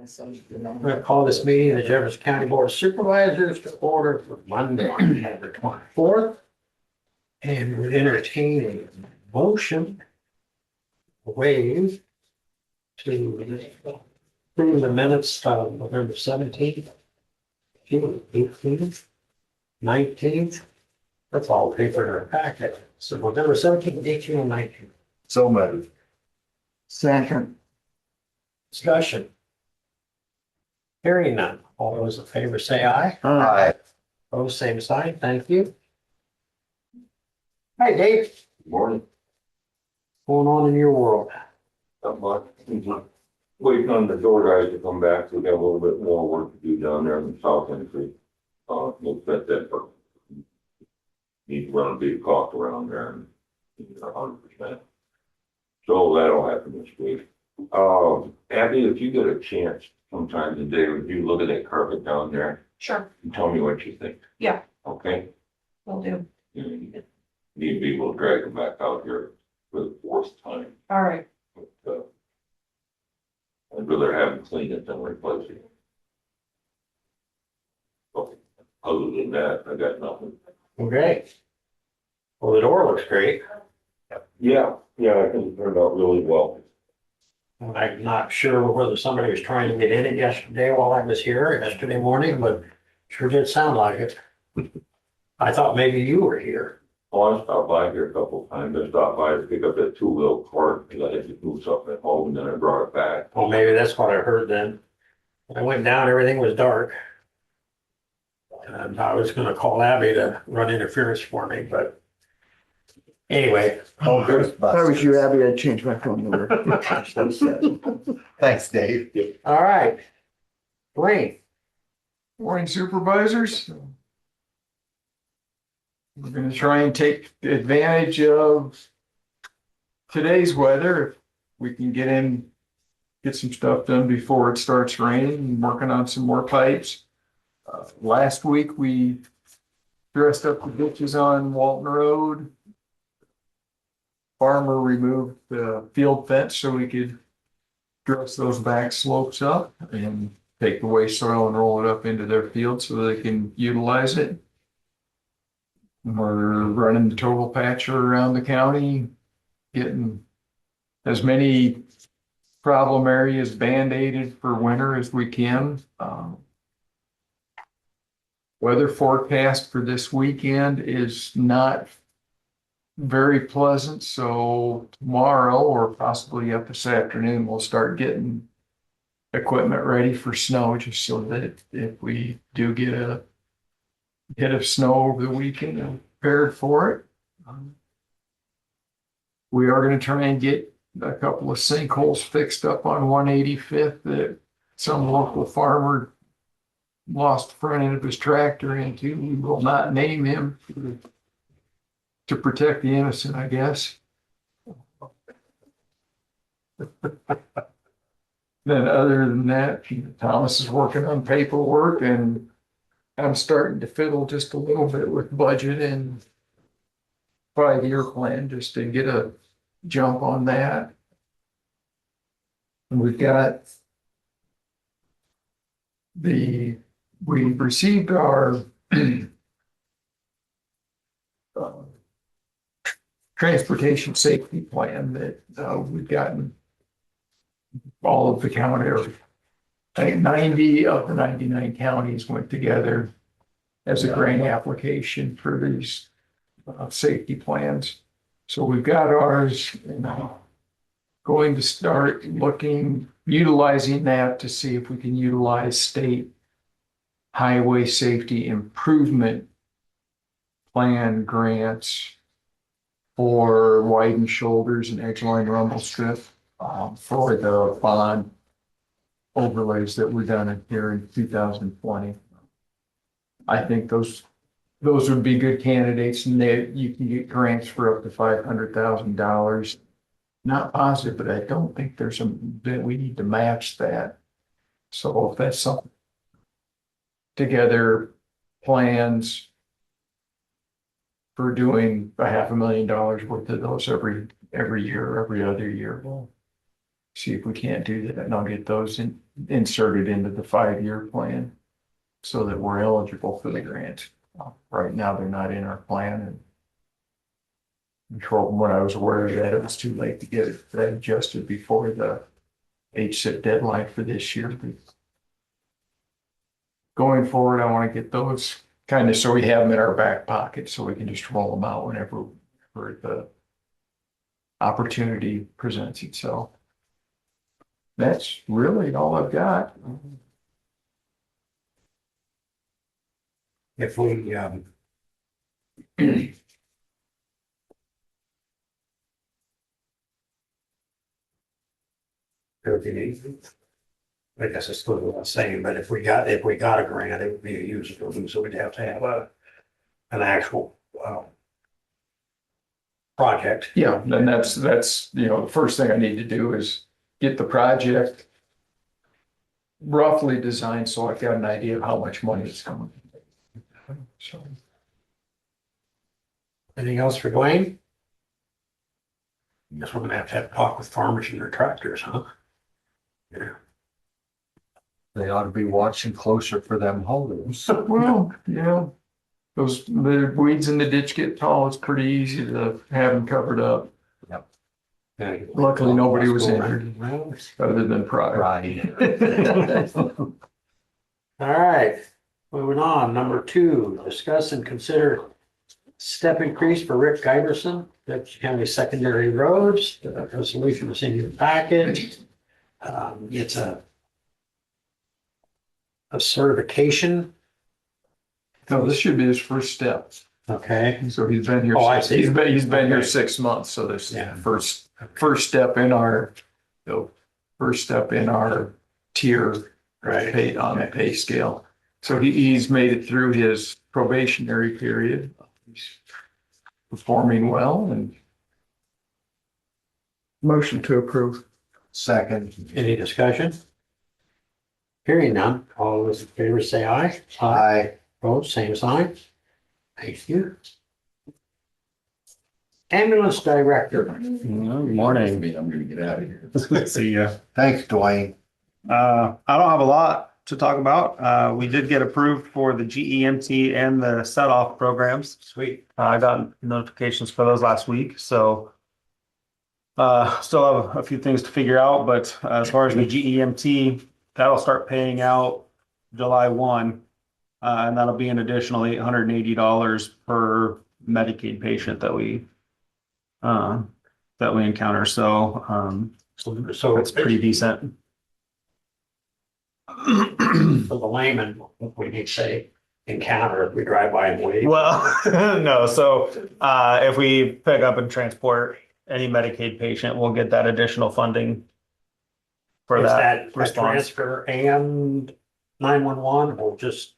I'm going to call this meeting of the Jefferson County Board of Supervisors to order for Monday, November 24th. And would entertain a motion waive to approve the minutes of November 17th, 18th, 19th. That's all paper in our packet. So November 17th, 18th, and 19th. So moved. Second. Discussion. Hearing none. All those in favor say aye. Aye. Opposed, same sign. Thank you. Hi, Dave. Morning. What's going on in your world? Not much. Waiting on the door guys to come back. We got a little bit more work to do down there in the south entry. We'll set that for. Need to run a big cost around there and 100%. So that'll happen this week. Abby, if you get a chance sometime today, would you look at that carpet down there Sure, and tell me what you think? Yeah. Okay? will do. Need to be able to drag them back out here for the fourth time. All right. But, I'd rather have them clean it than replace it. Okay. Other than that, I got nothing. Okay. Well, the door looks great. Yeah, I think it turned out really well. I'm not sure whether somebody was trying to get in it yesterday while I was here yesterday morning, but sure did sound like it. I thought maybe you were here. Oh, I stopped by here a couple of times. I stopped by to pick up that 2-wheel cart because I had to move something at home and then I brought it back. Well, maybe that's what I heard then. I went down, everything was dark. And I was gonna call Abby to run interference for me, but anyway, Oh, If I was you, Abby, I'd change my phone number. Thanks, Dave. all right. Dwayne, Morning Supervisors. We're gonna try and take advantage of today's weather. If we can get some stuff done before it starts raining and working on some more pipes. Last week, we dressed up the ditches on Walton Road. Farmer removed the field fence so we could dress those back slopes up and take the waste soil and roll it up into their field so they can utilize it. We're running the total patcher around the county, getting as many problem areas band-aided for winter as we can. Weather forecast for this weekend is not very pleasant, so tomorrow or possibly up this afternoon, we'll start getting equipment ready for snow, just so that if we do get a hit of snow over the weekend, we're prepared for it. We are going to try and get a couple of sinkholes fixed up on 185th that some local farmer lost the front end of his tractor into. We will not name him to protect the innocent, I guess. Then other than that, Thomas is working on paperwork and I'm starting to fiddle just a little bit with budget and 5-year plan just to get a jump on that. And we received our transportation safety plan that we've gotten all of the county, or I think 90 of the 99 counties went together as a grant application for these safety plans. So we've got ours and going to start utilizing that to see if we can utilize state highway safety improvement plan grants for widened shoulders and edgeline rumble strip for the bond overlays that were done here in 2020. I think those would be good candidates, and you can get grants for up to $500,000. Not positive, but I don't think that we need to match that. So if that's something together, plans for doing $500,000 worth of those every year, every other year. We'll see if we can't do that, and I'll get those inserted into the 5-year plan so that we're eligible for the grant. Right now, they're not in our plan, and from when I was aware of that, it was too late to get it adjusted before the HSIP deadline for this year. But going forward, I want to get those kind of so we have them in our back pocket so we can just roll them out whenever the opportunity presents itself. That's really all I've got. If we, I guess it's still the same, but if we got a grant, it would be a user fee, so we'd have to have an actual, project. Yeah, then that's, the first thing I need to do is get the project roughly designed so I've got an idea of how much money it's coming. So, Anything else for Dwayne? Guess we're gonna have to have a talk with farmers and their tractors, huh? Yeah. They ought to be watching closer for them holes. well, the weeds in the ditch get tall, it's pretty easy to have them covered up. Luckily, nobody was injured other than pride. Right. All right, moving on. Number 2, discuss and consider step increase for Rick Giverson, Dutchess County Secondary Roads. The resolution is in your package. It's a certification. No, this should be his first step. Okay. So he's been here. Oh, I see. He's been here Okay. 6 months, so this is Yeah. the first step in our, tier Right. pay on the pay scale. So he's made it through his probationary period. He's performing well and Motion to approve. Second. Any discussion? Hearing none. All those in favor say aye. Aye. Opposed, same sign. Thank you. Ambulance director. Good morning. I'm gonna get out of here. See ya. Thanks, Dwayne. I don't have a lot to talk about. We did get approved for the GEMT and the set-off programs. Sweet. I got notifications for those last week, so still have a few things to figure out, but as far as the GEMT, that'll start paying out July 1. And that'll be an additional $880 per Medicaid patient that we encounter. So So it's pretty decent. for the layman, we need to say encounter if we drive by and wave. Well, no. So if we pick up and transport any Medicaid patient, we'll get that additional funding for Is that that a response. transfer and 911 or just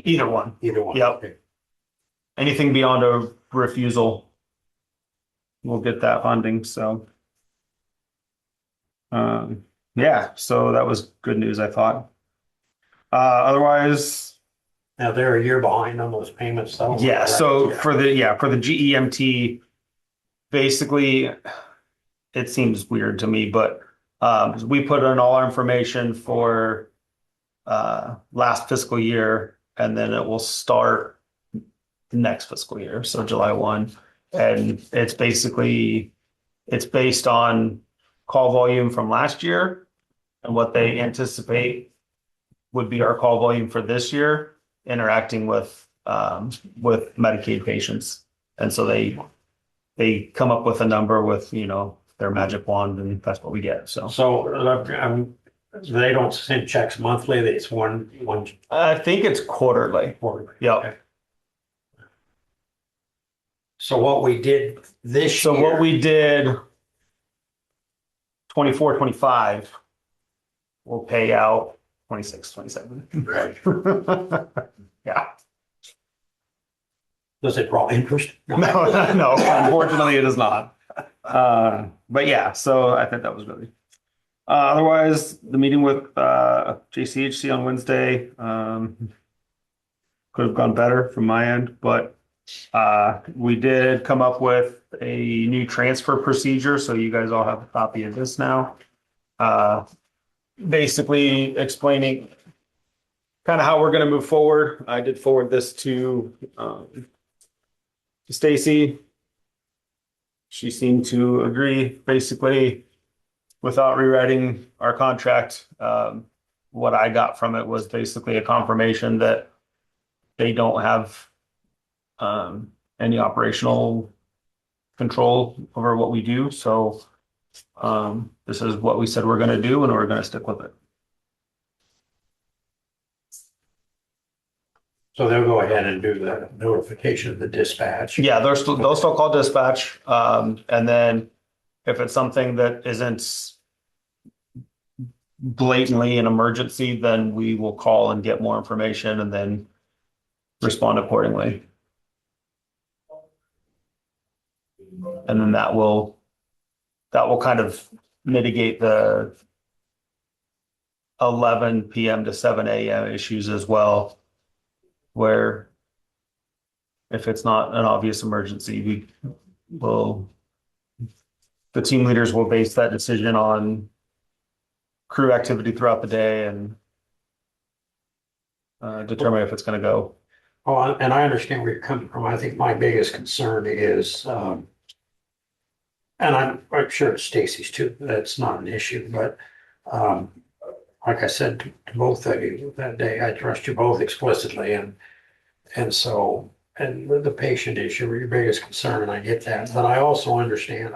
Either one. either one? Yep. Okay. Anything beyond a refusal, we'll get that funding. So, yeah. So that was good news, I thought. Otherwise, Now they're a year behind on those payments though. yeah. So Yeah. for the GEMT, basically, it seems weird to me, but we put in all our information for last fiscal year, and then it will start the next fiscal year, so July 1. And it's based on call volume from last year and what they anticipate would be our call volume for this year, interacting with Medicaid patients. And so they come up with a number with, their magic wand, and that's what we get. So They don't send checks monthly, it's one I think it's quarterly. quarter. Yep. Okay. So what we did this So year. what we did 24, 25 will pay out 26, 27. Right. Yeah. Does it draw interest? No, no, unfortunately it is not. But yeah, so I think that was really. Otherwise, the meeting with JCHC on Wednesday could have gone better from my end, but we did come up with a new transfer procedure, so you guys all have a copy of this now. basically explaining kind of how we're going to move forward. I did forward this to Stacy. She seemed to agree, basically, without rewriting our contract. What I got from it was basically a confirmation that they don't have any operational control over what we do. So this is what we said we're going to do, and we're going to stick with it. So they'll go ahead and do the notification of the dispatch. Yeah, they'll still call dispatch. And then if it's something that isn't blatantly an emergency, then we will call and get more information and then respond accordingly. And then that will kind of mitigate the 11 p.m. to 7 a.m. issues as well, where if it's not an obvious emergency, the team leaders will base that decision on crew activity throughout the day and determine if it's going to go. Oh, and I understand where you're coming from. I think my biggest concern is, and I'm sure it's Stacy's too, that's not an issue, but like I said to both of you that day, I trust you both explicitly, and so, and with the patient issue, your biggest concern, and I get that, but I also understand,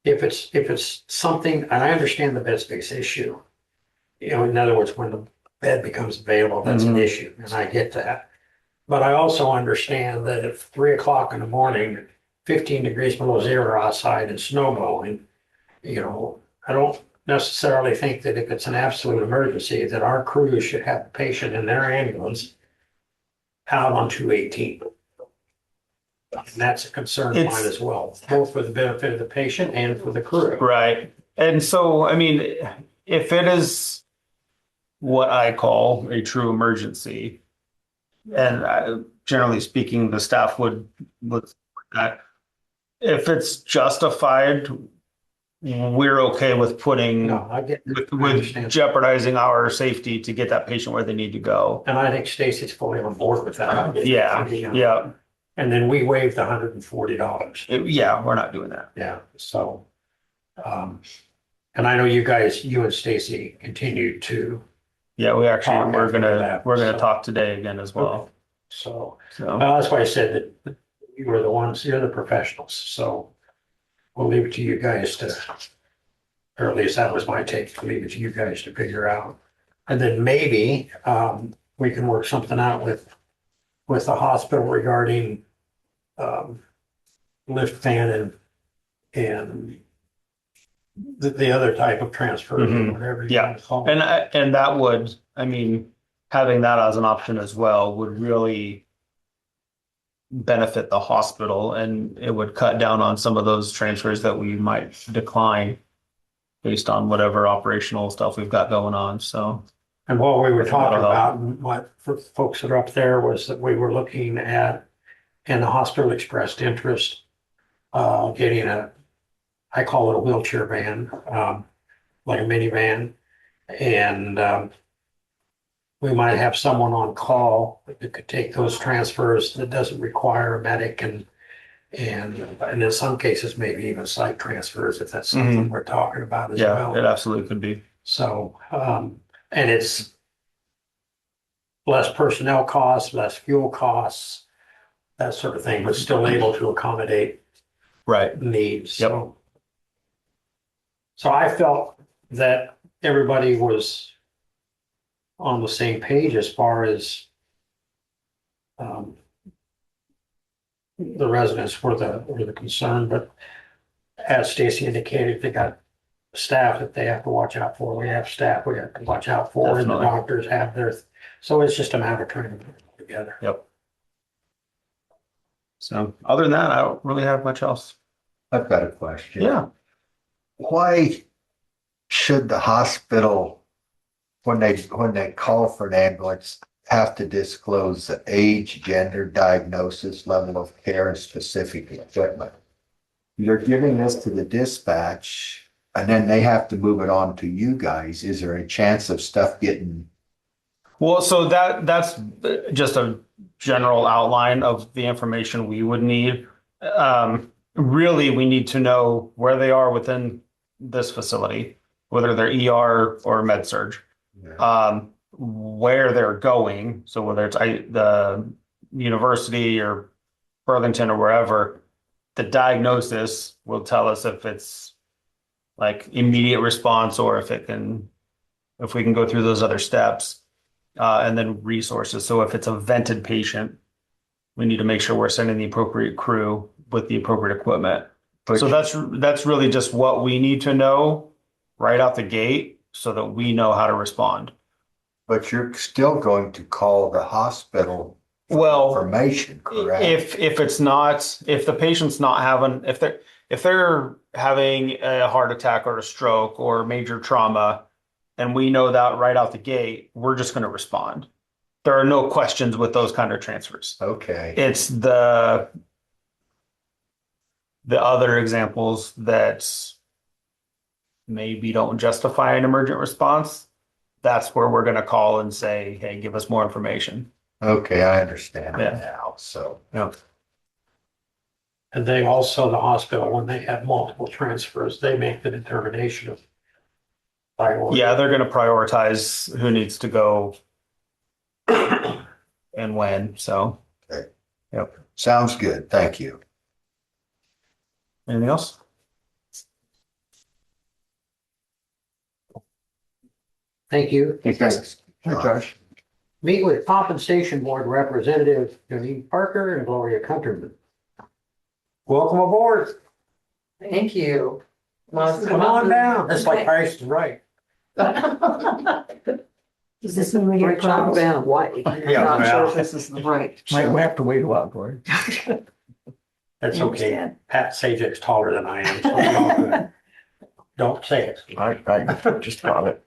if it's something, and I understand the bed space issue, you know, in other words, when the bed becomes available, that's an issue, and I get that. But I also understand that if 3 o'clock in the morning, 15 degrees below zero outside and snow blowing, you know, I don't necessarily think that if it's an absolute emergency, that our crew should have the patient in their ambulance out on 218. And that's a concern of mine as well, both for the benefit of the patient and for the crew. Right. And so, I mean, if it is what I call a true emergency, and generally speaking, the staff would that. If it's justified, we're okay with putting, No, I get, I with understand. jeopardizing our safety to get that patient where they need to go. And I think Stacy's fully on board with that. Yeah, yeah, And then we waived $140. yeah, we're not doing that. Yeah, so, and I know you guys, you and Stacy continue to, Yeah, we actually, Talk we're after gonna that, so. talk today again as well. so, So, that's why I said that you were the ones, you're the professionals, so we'll leave it to you guys to, or at least that was my take, leave it to you guys to figure out. And then maybe, we can work something out with the hospital regarding, lift fan and the other type of transfer, Mhm. whatever you Yeah. want to call it. and that would, I mean, having that as an option as well would really benefit the hospital, and it would cut down on some of those transfers that we might decline based on whatever operational stuff we've got going on. So, And what we were talking That'll help. about, and what for folks that are up there, was that we were looking at, and the hospital expressed interest, getting I call it a wheelchair van, like a minivan. And we might have someone on call that could take those transfers that doesn't require a medic and in some cases, maybe even site transfers, if that's something we're talking about as yeah, it well. absolutely could be. So, and it's less personnel costs, less fuel costs, that sort of thing, but still able to accommodate Right. needs. Yep. So I felt that everybody was on the same page as far as the residents were the concern, but as Stacy indicated, they got staff that they have to watch out for. We have staff we have to watch out for, and the Definitely. doctors have their, so it's just a matter of trying to put it together. Yep. So other than that, I don't really have much else. I've got a question. Yeah. Why should the hospital, when they call for an ambulance, have to disclose the age, gender, diagnosis, level of care, and specific equipment? You're giving this to the dispatch. and then they have to move it on to you guys. Is there a chance of stuff getting, Well, so that's just a general outline of the information we would need. Really, we need to know where they are within this facility, whether they're ER or med surg, where they're going. So whether it's the university or Burlington or wherever, the diagnosis will tell us if it's like immediate response or if we can go through those other steps. And then resources. So if it's a vented patient, we need to make sure we're sending the appropriate crew with the appropriate equipment. So that's really just what we need to know right out the gate so that we know how to respond. but you're still going to call the hospital for Well, information, correct? if the patient's not having, if they're having a heart attack or a stroke or major trauma, and we know that right out the gate, we're just going to respond. There are no questions with those kind of transfers. Okay, It's the other examples that maybe don't justify an emergent response. That's where we're going to call and say, hey, give us more information. okay, I understand Yeah. now, so. And they also, the hospital, when they have multiple transfers, they make the determination of priority. Yeah, they're going to prioritize who needs to go and when. So, Sounds good, thank you. anything else? Thank you. Thanks. Hey, Josh. Meet with Compensation Board Representative Janine Parker and Gloria Countryman. Welcome aboard. Thank you. Come on down. It's like Price is Right. Is this when we get talk about white? I'm not sure if this is the right. Might we have to wait a while, Gloria? That's I okay. understand. Pat Sajak's taller than I am. So it's all good. Don't say it. I just got it.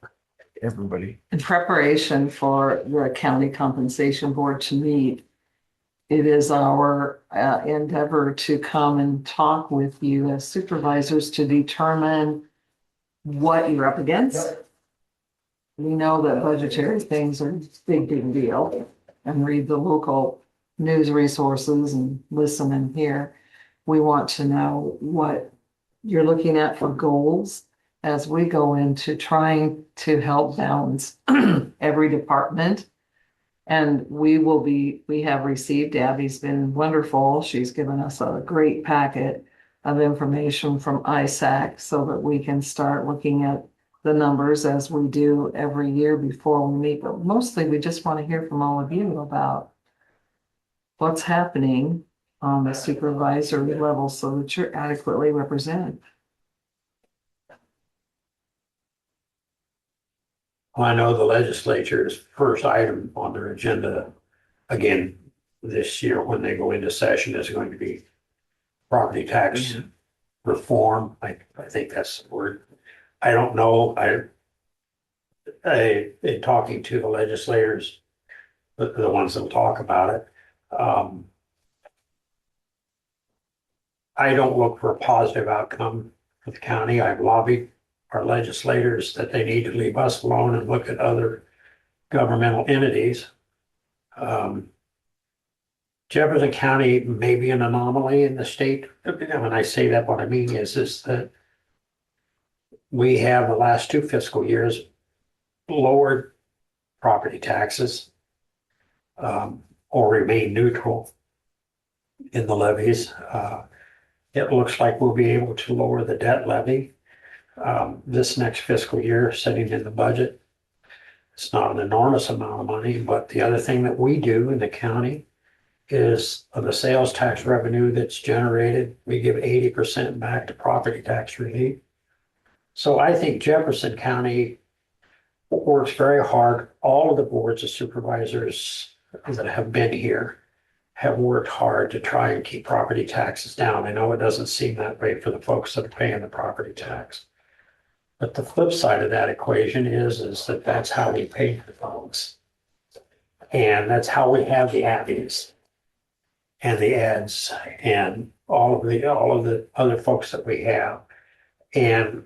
Everybody. In preparation for the county compensation board to meet, it is our endeavor to come and talk with you as supervisors to determine what you're up against. We know that budgetary things are a big deal, and read the local news resources and listen and hear. We want to know what you're looking at for goals as we go into trying to help balance every department. And we have received, Abby's been wonderful. She's given us a great packet of information from ISAC so that we can start looking at the numbers as we do every year before we meet. But mostly we just want to hear from all of you about what's happening on the supervisory level so that you're adequately represented. I know the legislature's first item on their agenda, again, this year when they go into session is going to be property tax reform. I think that's the word. I don't know. In talking to the legislators, the ones that'll talk about it, I don't look for a positive outcome for the county. I've lobbied our legislators that they need to leave us alone and look at other governmental entities. Jefferson County may be an anomaly in the state. When I say that, what I mean is that we have the last 2 fiscal years lowered property taxes or remain neutral in the levies. It looks like we'll be able to lower the debt levy this next fiscal year, sitting in the budget. It's not an enormous amount of money, but the other thing that we do in the county is of the sales tax revenue that's generated, we give 80% back to property tax relief. So I think Jefferson County works very hard. All of the boards of supervisors that have been here have worked hard to try and keep property taxes down. I know it doesn't seem that way for the folks that are paying the property tax. But the flip side of that equation is that that's how we pay the folks. And that's how we have the Abbeys and the Eds and all of the other folks that we have. And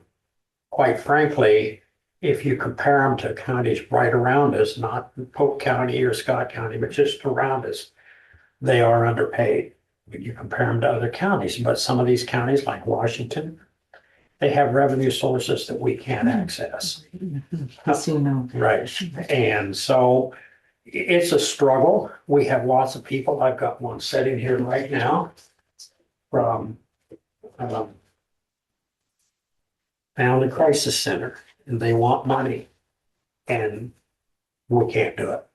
quite frankly, if you compare them to counties right around us, not Polk County or Scott County, but just around us, they are underpaid when you compare them to other counties. But some of these counties like Washington, they have revenue sources that we can't access. Casino. Right. And so it's a struggle. We have lots of people. I've got one sitting here right now from Family Crisis Center, and they want money, and we can't do it.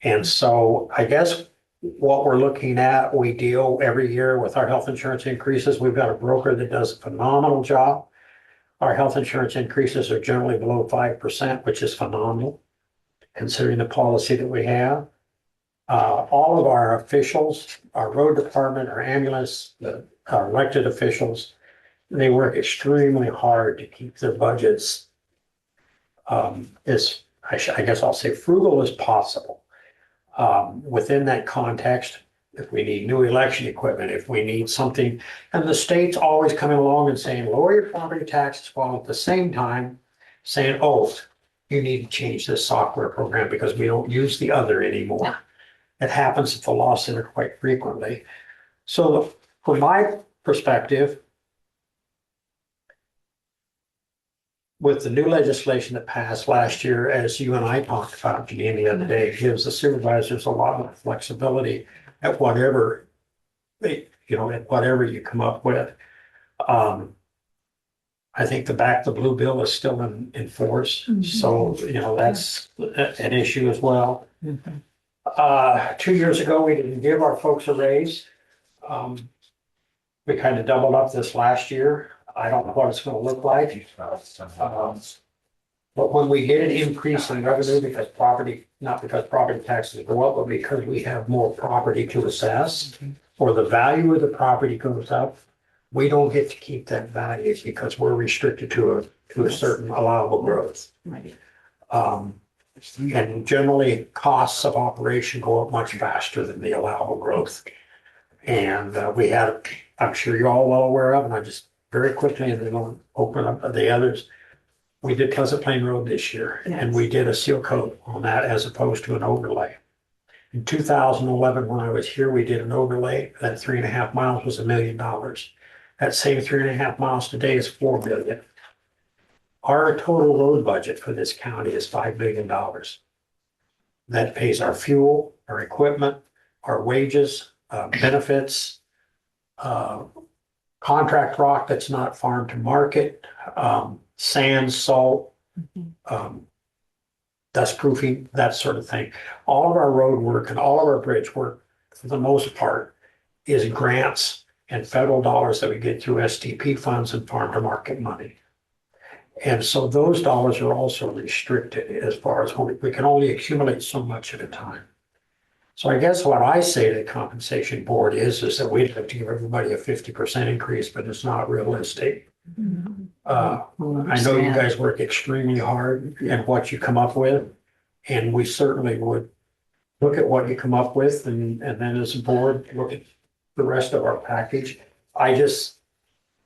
And so I guess what we're looking at, we deal every year with our health insurance increases. We've got a broker that does a phenomenal job. Our health insurance increases are generally below 5%, which is phenomenal, considering the policy that we have. All of our officials, our road department, our ambulance, our elected officials, they work extremely hard to keep their budgets as, I guess I'll say, frugal as possible. Within that context, if we need new election equipment, if we need something, and the state's always coming along and saying, lower your property taxes, while at the same time saying, oh, you need to change this software program because we don't use the other anymore. It happens at the law center quite frequently. So from my perspective, with the new legislation that passed last year, as you and I talked about, Janine, the other day, it gives the supervisors a lot of flexibility at whatever at whatever you come up with. I think the Back the Blue bill is still in force, so that's an issue as well. 2 years ago, we didn't give our folks a raise. We kind of doubled up this last year. I don't know what it's gonna look like. But when we get an increase in revenue because not because property taxes go up, but because we have more property to assess, or the value of the property goes up, we don't get to keep that value because we're restricted to a certain allowable growth. Right. And generally, costs of operation go up much faster than the allowable growth. And I'm sure you're all well aware of, and I just very quickly, and then I'll open up the others. We did Pleasant Plain Road this year, and we did a seal coat on that as opposed to an overlay. In 2011, when I was here, we did an overlay. That 3.5 miles was $1 million. That same 3.5 miles today is $4 million. Our total road budget for this county is $5 million. That pays our fuel, our equipment, our wages, benefits, contract rock that's not farm to market, sand, salt, dust proofing, that sort of thing. All of our road work and all of our bridge work, for the most part, is grants and federal dollars that we get through STP funds and farm to market money. And so those dollars are also restricted as far as we can only accumulate so much at a time. So I guess what I say to the compensation board is that we'd have to give everybody a 50% increase, but it's not realistic. I know you guys work extremely hard at what you come up with, and we certainly would look at what you come up with and then as a board, look at the rest of our package.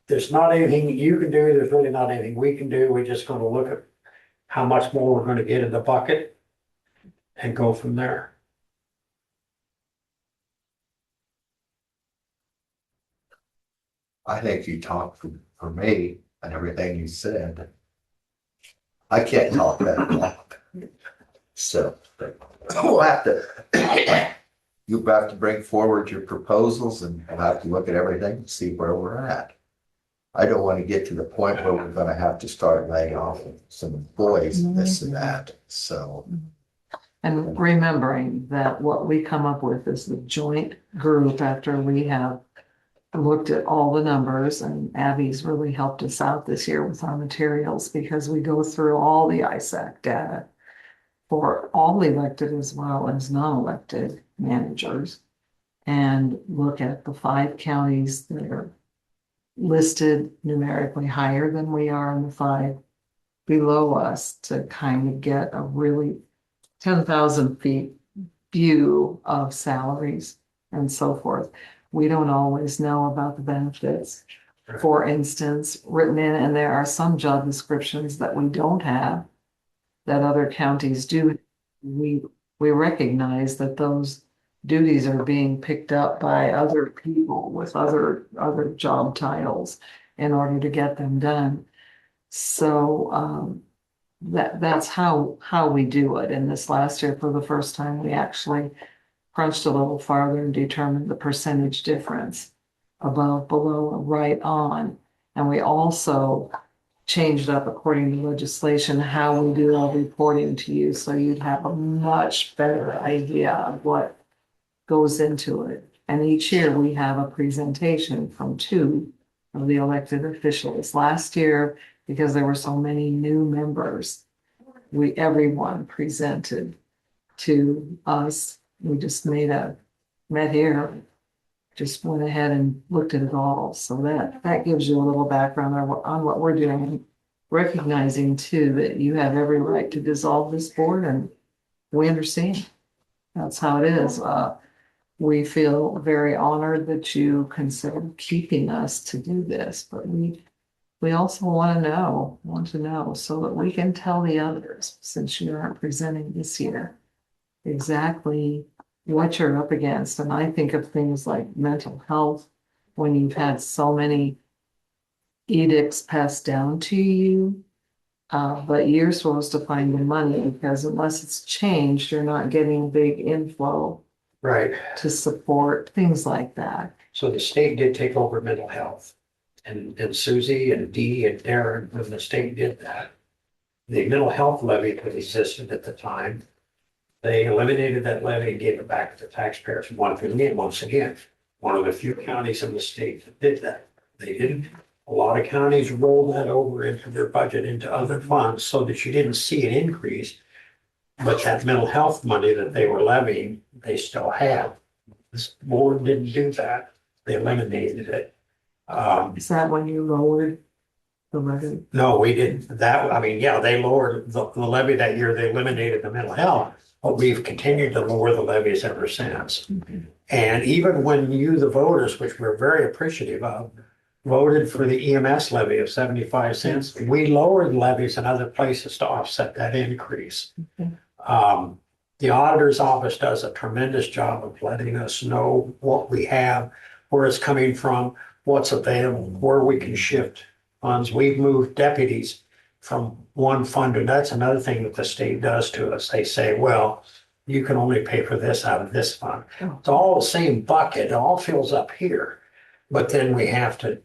There's not anything you can do. There's really not anything we can do. We're just going to look at how much more we're going to get in the bucket and go from there. I think you talked for me and everything you said. I can't talk that long. So we'll have to, you have to bring forward your proposals and we'll have to look at everything and see where we're at. I don't want to get to the point where we're going to have to start laying off some employees and this and that. So. And remembering that what we come up with is the joint group after we have looked at all the numbers, and Abby's really helped us out this year with our materials because we go through all the ISAC data for all elected as well as non-elected managers and look at the 5 counties that are listed numerically higher than we are in the 5 below us to kind of get a really 10,000 feet view of salaries and so forth. We don't always know about the benefits. for instance, written in, and there are some job descriptions that we don't have that other counties do. We recognize that those duties are being picked up by other people with other job titles in order to get them done. So, that's how we do it. And this last year, for the first time, we actually crunched a little farther and determined the percentage difference above, below, or right on. And we also changed up according to legislation how we do our reporting to you, so you'd have a much better idea of what goes into it. And each year we have a presentation from two of the elected officials. Last year, because there were so many new members, everyone presented to us. We just met here, just went ahead and looked at it all. So that gives you a little background on what we're doing, recognizing too that you have every right to dissolve this board, and we understand. That's how it is. We feel very honored that you consider keeping us to do this, but we also want to know so that we can tell the others, since you aren't presenting this year, exactly what you're up against. And I think of things like mental health, when you've had so many edicts passed down to you, but you're supposed to find the money, because unless it's changed, you're not getting big inflow Right. to support things like that. So the state did take over mental health. And Susie and Dee and Darren, when the state did that, the mental health levy that existed at the time, they eliminated that levy and gave it back to the taxpayers. Once again, one of the few counties in the state that did that. They didn't. A lot of counties rolled that over into their budget, into other funds, so that you didn't see an increase. But that mental health money that they were levying, they still have. This board didn't do that. They eliminated it. Is that when you lowered the levy? No, we didn't. They lowered the levy that year. They eliminated the mental health, but we've continued to lower the levies ever since. And even when you, the voters, which we're very appreciative of, voted for the EMS levy of 75 cents, we lowered levies in other places to offset that increase. The auditor's office does a tremendous job of letting us know what we have, where it's coming from, what's available, where we can shift funds. We've moved deputies from one fund, and that's another thing that the state does to us. They say, well, you can only pay for this out of this fund. It's all the same bucket, it all fills up here. But then we have to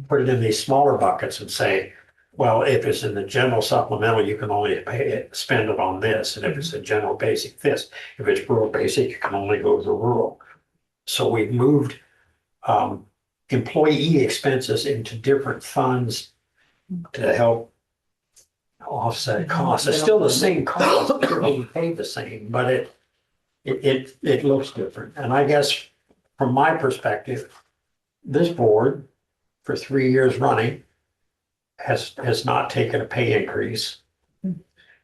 put it in these smaller buckets and say, well, if it's in the general supplemental, you can only spend it on this. And if it's a general basic, this. If it's rural basic, you can only go to rural. So we've moved employee expenses into different funds to help offset costs. It's still the same cost, we pay the same, but it looks different. And I guess from my perspective, this board for 3 years running has not taken a pay increase.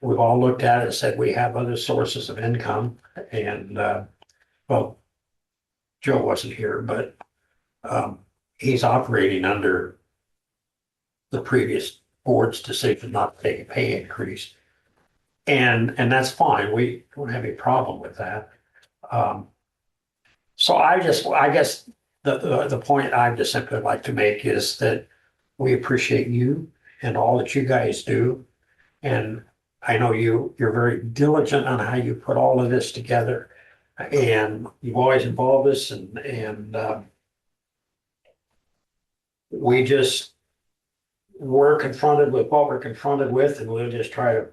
We've all looked at it and said we have other sources of income, and well, Joe wasn't here, but he's operating under the previous board's decision not to take a pay increase. And that's fine. We don't have any problem with that. So I guess the point I'd just simply like to make is that we appreciate you and all that you guys do. And I know you're very diligent on how you put all of this together. And you've always involved us, and we're confronted with what we're confronted with, and we'll just try to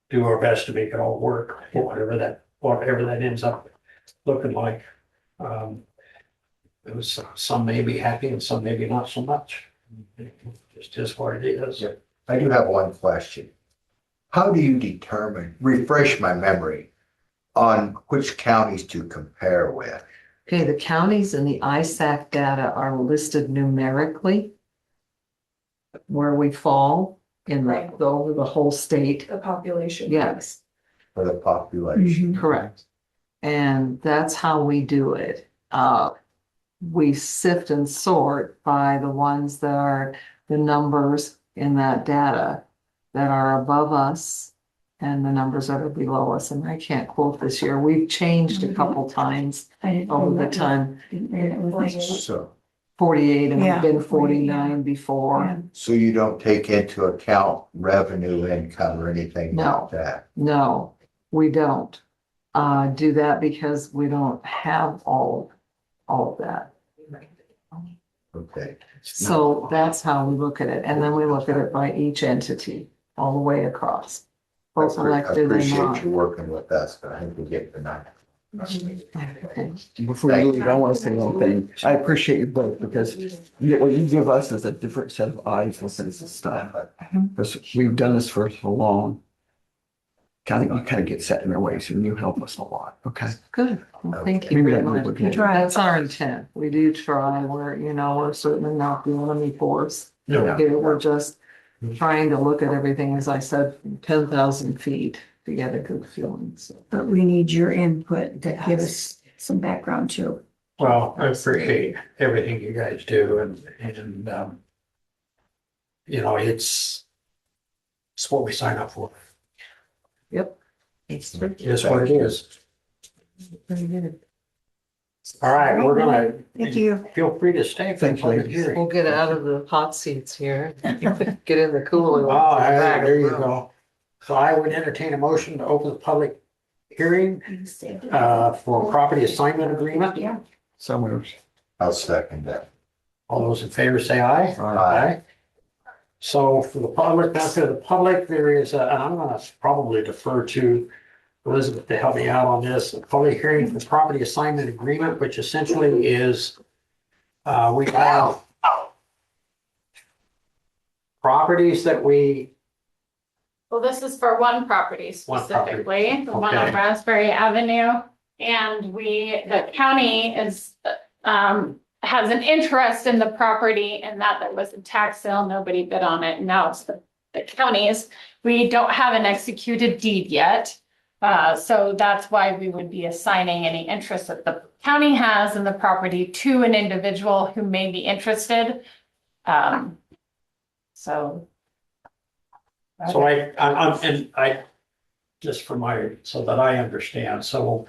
do our best to make it all work, whatever that ends up looking like. Some may be happy and some maybe not so much. It's just what it is. Yeah. I do have one question. How do you refresh my memory on which counties to compare with? Okay, the counties in the ISAC data are listed numerically where we fall in over the whole state. The population. Yes, For the population? correct. And that's how we do it. we sift and sort by the ones that are the numbers in that data that are above us and the numbers that are below us. And I can't quote this year. We've changed a couple times over the time. So, 48 and we've Yeah. been 49 before. Yeah. so you don't take into account revenue, income or anything No. like that? No, we don't do that because we don't have all of that. Okay. So that's how we look at it. And then we look at it by each entity all the way across. Both I elected and appreciate you non. working with us, but I think we get the night. Okay. Before you leave, I want to say one thing. I appreciate you both because what you give us is a different set of eyes looking at this stuff. Because we've done this for so long. You kind of get set in their ways and you help us a lot, okay? Good. Well, thank you Maybe very that much. would be good. That's our intent. We do try. We're certainly not the enemy force. Yeah. Here, we're just trying to look at everything, as I said, from 10,000 feet to get a good feeling. So, But we need your input to give us some background too. Well, I appreciate everything you guys do and, you know, it's what we sign up for. Yep. It's what it is. Very good. All right, we're gonna, Thank you. feel free to stay for the Thanks, public ladies. hearing. We'll get out of the hot seats here. Get in the cooler. Oh, ones in the back of there the you room. go. So I would entertain a motion to open the public hearing for property assignment agreement. Yeah. So moved. I'll second that. All those in favor say aye. Aye. So for the public, benefit of the public, there is, and I'm gonna probably defer to Elizabeth to help me out on this, a public hearing for property assignment agreement, which essentially is, we have properties that we, Well, this is for one property One property. specifically, the one Okay. on Raspberry Avenue. And the county has an interest in the property and that there was a tax sale, nobody bid on it. Now it's the county's. We don't have an executed deed yet. So that's why we would be assigning any interest that the county has in the property to an individual who may be interested. So. so I, just for so that I understand, so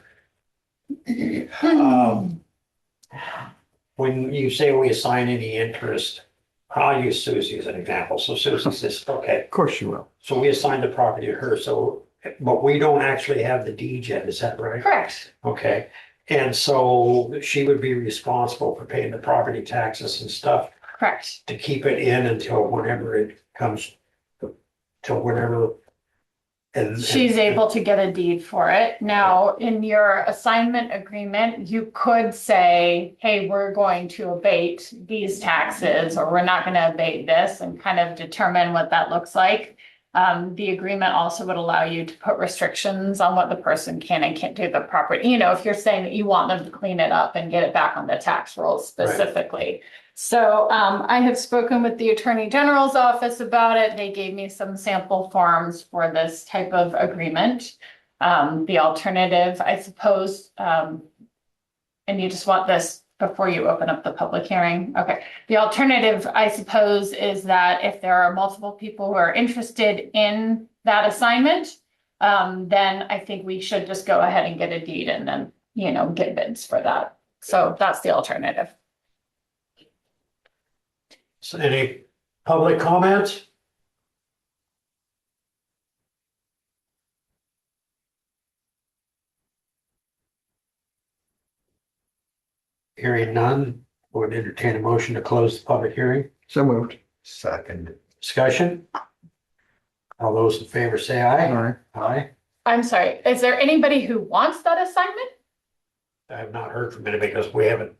when you say we assign any interest, I'll use Susie as an example. So Susie says, okay, Of course you will. so we assigned the property to her, so, but we don't actually have the deed yet, is that right? Correct. Okay, and so she would be responsible for paying the property taxes and stuff Correct. to keep it in until whenever it comes, till whenever. And She's able to get a deed for it. Now, in your assignment agreement, you could say, hey, we're going to abate these taxes, or we're not gonna abate this, and kind of determine what that looks like. The agreement also would allow you to put restrictions on what the person can and can't do with the property. You know, if you're saying that you want them to clean it up and get it back on the tax rolls specifically. So I have spoken with the Attorney General's office about it. They gave me some sample forms for this type of agreement. The alternative, I suppose, and you just want this before you open up the public hearing. Okay. The alternative, I suppose, is that if there are multiple people who are interested in that assignment, then I think we should just go ahead and get a deed and then, you know, get bids for that. So that's the alternative. So any public comments? Hearing none, would entertain a motion to close the public hearing. So moved. Second. Discussion? All those in favor say aye. All right. Aye. I'm sorry, is there anybody who wants that assignment? I have not heard from anybody because we haven't,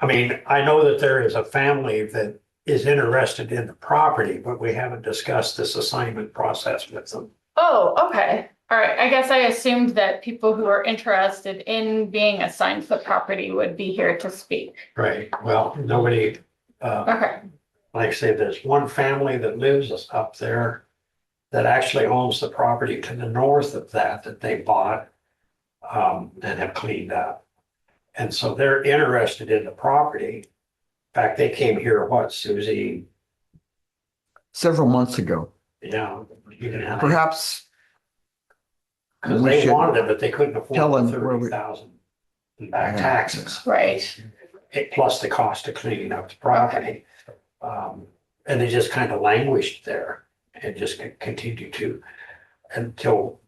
I mean, I know that there is a family that is interested in the property, but we haven't discussed this assignment process with them. Oh, okay. All right. I guess I assumed that people who are interested in being assigned the property would be here to speak. Right, well, nobody, Okay. like I say, there's one family that lives up there that actually owns the property to the north of that they bought and have cleaned up. And so they're interested in the property. In fact, they came here, what, Susie? Several months ago, Yeah. perhaps. Because we they should wanted it, but they couldn't tell afford the them where we- 30,000 in back Yeah. taxes, Right. plus the cost of cleaning up the property. And they just kind of languished there and just continued to until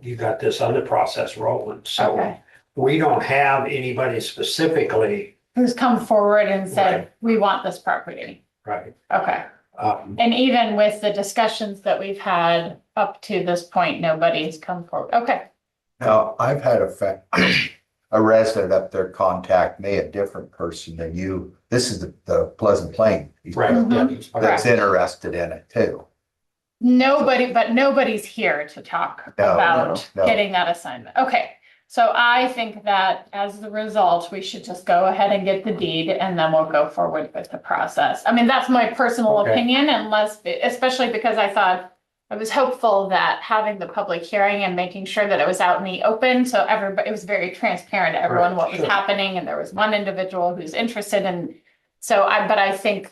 you got this other process rolling. So Okay. we don't have anybody specifically, Who's come forward and said, Right. we want this property. right? Okay. Um, And even with the discussions that we've had up to this point, nobody's come forward. Okay. Now, I've had a resident up there contact me, a different person than you. This is the Pleasant Plain. Right. Mhm. Yeah. That's interested in it too. But nobody's here to talk No, about no. getting that assignment. Okay. So I think that as the result, we should just go ahead and get the deed and then we'll go forward with the process. I mean, that's my personal Okay. opinion especially because I was hopeful that having the public hearing and making sure that it was out in the open, so everybody, it was very transparent to everyone Right, what was sure. happening, and there was one individual who's interested in. But I think,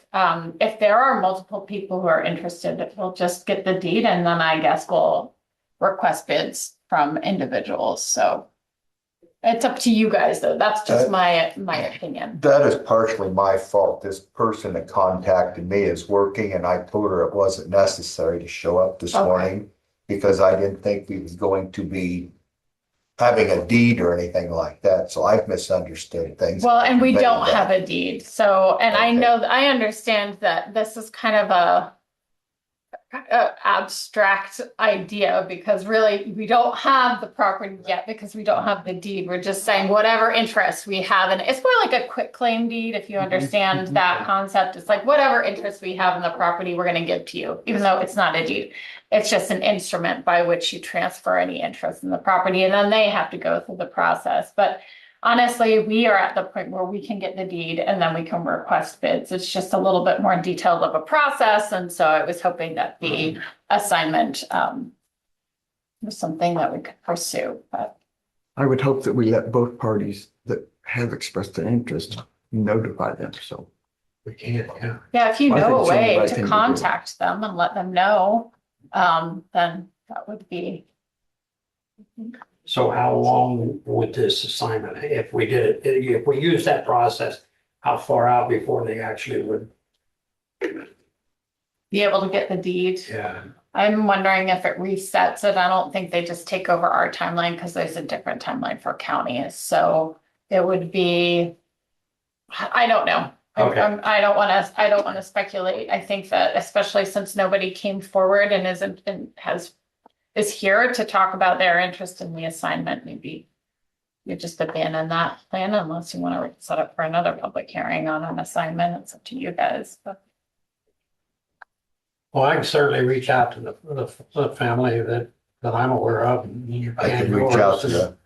if there are multiple people who are interested, we'll just get the deed and then I guess we'll request bids from individuals, so. It's up to you guys, though, that's just my opinion. That is partially my fault. This person that contacted me is working and I told her it wasn't necessary to show up this Okay. morning because I didn't think we was going to be having a deed or anything like that. So I've misunderstood things. Well, and we don't Maybe have that. a deed, so, and I Okay. know, I understand that this is kind of a abstract idea, because really, we don't have the property yet, because we don't have the deed, we're just saying whatever interest we have, and it's more like a quick claim deed, if you understand that concept, it's like whatever interest we have in the property, we're gonna give to you, even though it's not a deed. It's just an instrument by which you transfer any interest in the property, and then they have to go through the process, but honestly, we are at the point where we can get the deed and then we can request bids. It's just a little bit more detailed of a process. And so I was hoping that the assignment was something that we could pursue, but I would hope that we let both parties that have expressed an interest notify them, so. We can't, yeah. yeah, if you I think know a it's the only way right thing to to do. contact them and let them know, then that would be. So how long would this assignment, if we did it, if we use that process, how far out before they actually would? Be able to get the deed. Yeah. I'm wondering if it resets it. I don't think they just take over our timeline because there's a different timeline for counties. So it would be, I don't know. Okay. I don't want to speculate. I think that especially since nobody came forward and is here to talk about their interest in the assignment, maybe you just abandon that plan unless you want to set up for another public hearing on an assignment. It's up to you guys, but. Well, I can certainly reach out to the family that I'm aware of. And you I can and reach out yours, to the and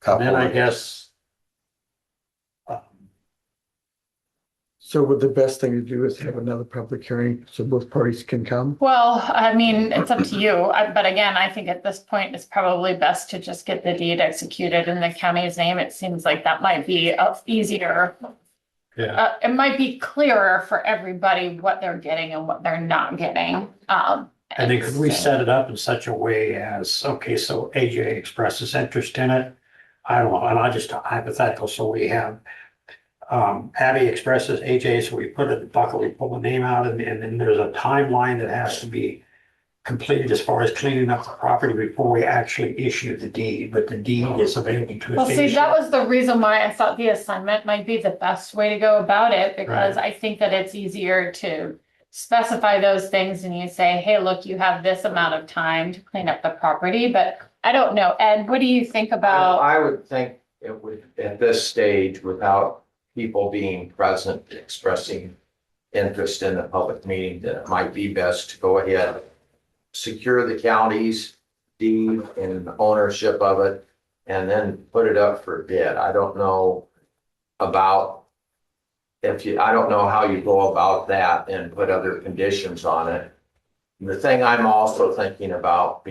couple. then I guess. So would the best thing to do is have another public hearing so both parties can come? Well, I mean, it's up to you, but again, I think at this point, it's probably best to just get the deed executed in the county's name. It seems like that might be easier. Yeah. It might be clearer for everybody what they're getting and what they're not getting. And then could we so- set it up in such a way as, okay, so AJ expresses interest in it? I don't know, and I just hypothetical, so we have. Abby expresses AJ, so we put it in the bucket, we pull the name out, and then there's a timeline that has to be completed as far as cleaning up the property before we actually issue the deed, but the deed is available to us. Well, see, that was the reason why I thought the assignment might be the best way to go about it, because I think that it's easier to specify those things and you say, hey, look, you have this amount of time to clean up the property, but I don't know. Ed, what do you think about? I would think it would, at this stage, without people being present, expressing interest in the public meeting, that it might be best to go ahead, secure the county's deed and ownership of it, and then put it up for bid. I don't know about I don't know how you go about that and put other conditions on it. The thing I'm also thinking about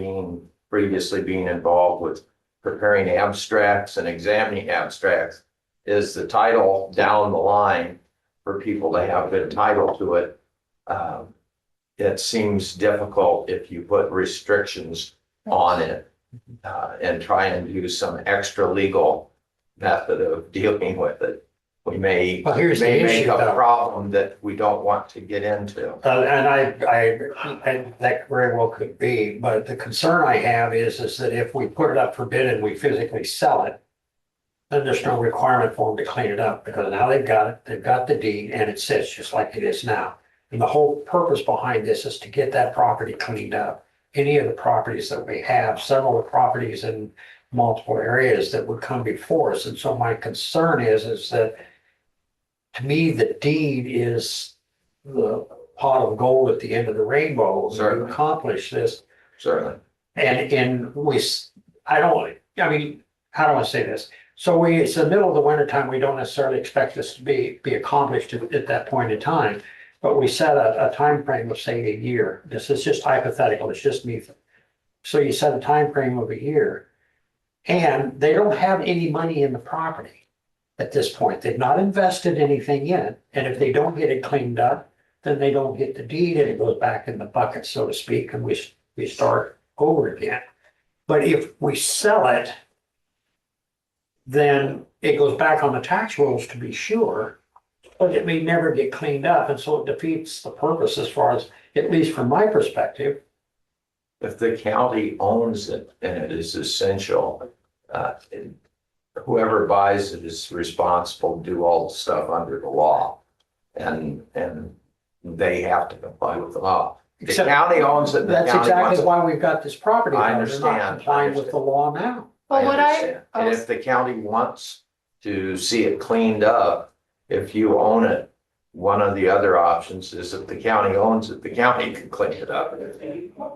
previously being involved with preparing abstracts and examining abstracts is the title down the line for people to have good title to it. It seems difficult if you put restrictions on it and try and use some extra legal method of dealing with it. We may Well, here's the make issue, a though. problem that we don't want to get into. And that very well could be, but the concern I have is that if we put it up for bid and we physically sell it, then there's no requirement for them to clean it up, because now they've got the deed, and it sits just like it is now. And the whole purpose behind this is to get that property cleaned up. Any of the properties that we have, several of the properties in multiple areas that would come before us, and so my concern is that, to me, the deed is the pot of gold at the end of the rainbow to Certainly. accomplish this. Certainly. And I mean, how do I say this? So it's the middle of the winter time. We don't necessarily expect this to be accomplished at that point in time. But we set a time frame of, say, a year. This is just hypothetical. It's just me. So you set a time frame of a year, and they don't have any money in the property at this point. They've not invested anything in it. And if they don't get it cleaned up, then they don't get the deed, and it goes back in the bucket, so to speak, and we start over again. But if we sell it, then it goes back on the tax rolls, to be sure, but it may never get cleaned up, and so it defeats the purpose, as far as, at least from my perspective. If the county owns it and it is essential, whoever buys it is responsible to do all the stuff under the law. And they have to comply with the law. The Except- county owns it. The That's county wants exactly it. why we've got this property. I now. They're not understand. complying with the law now. Well, what I, understand. And if the county wants to see it cleaned up, if you own it, one of the other options is if the county owns it, the county can clean it up.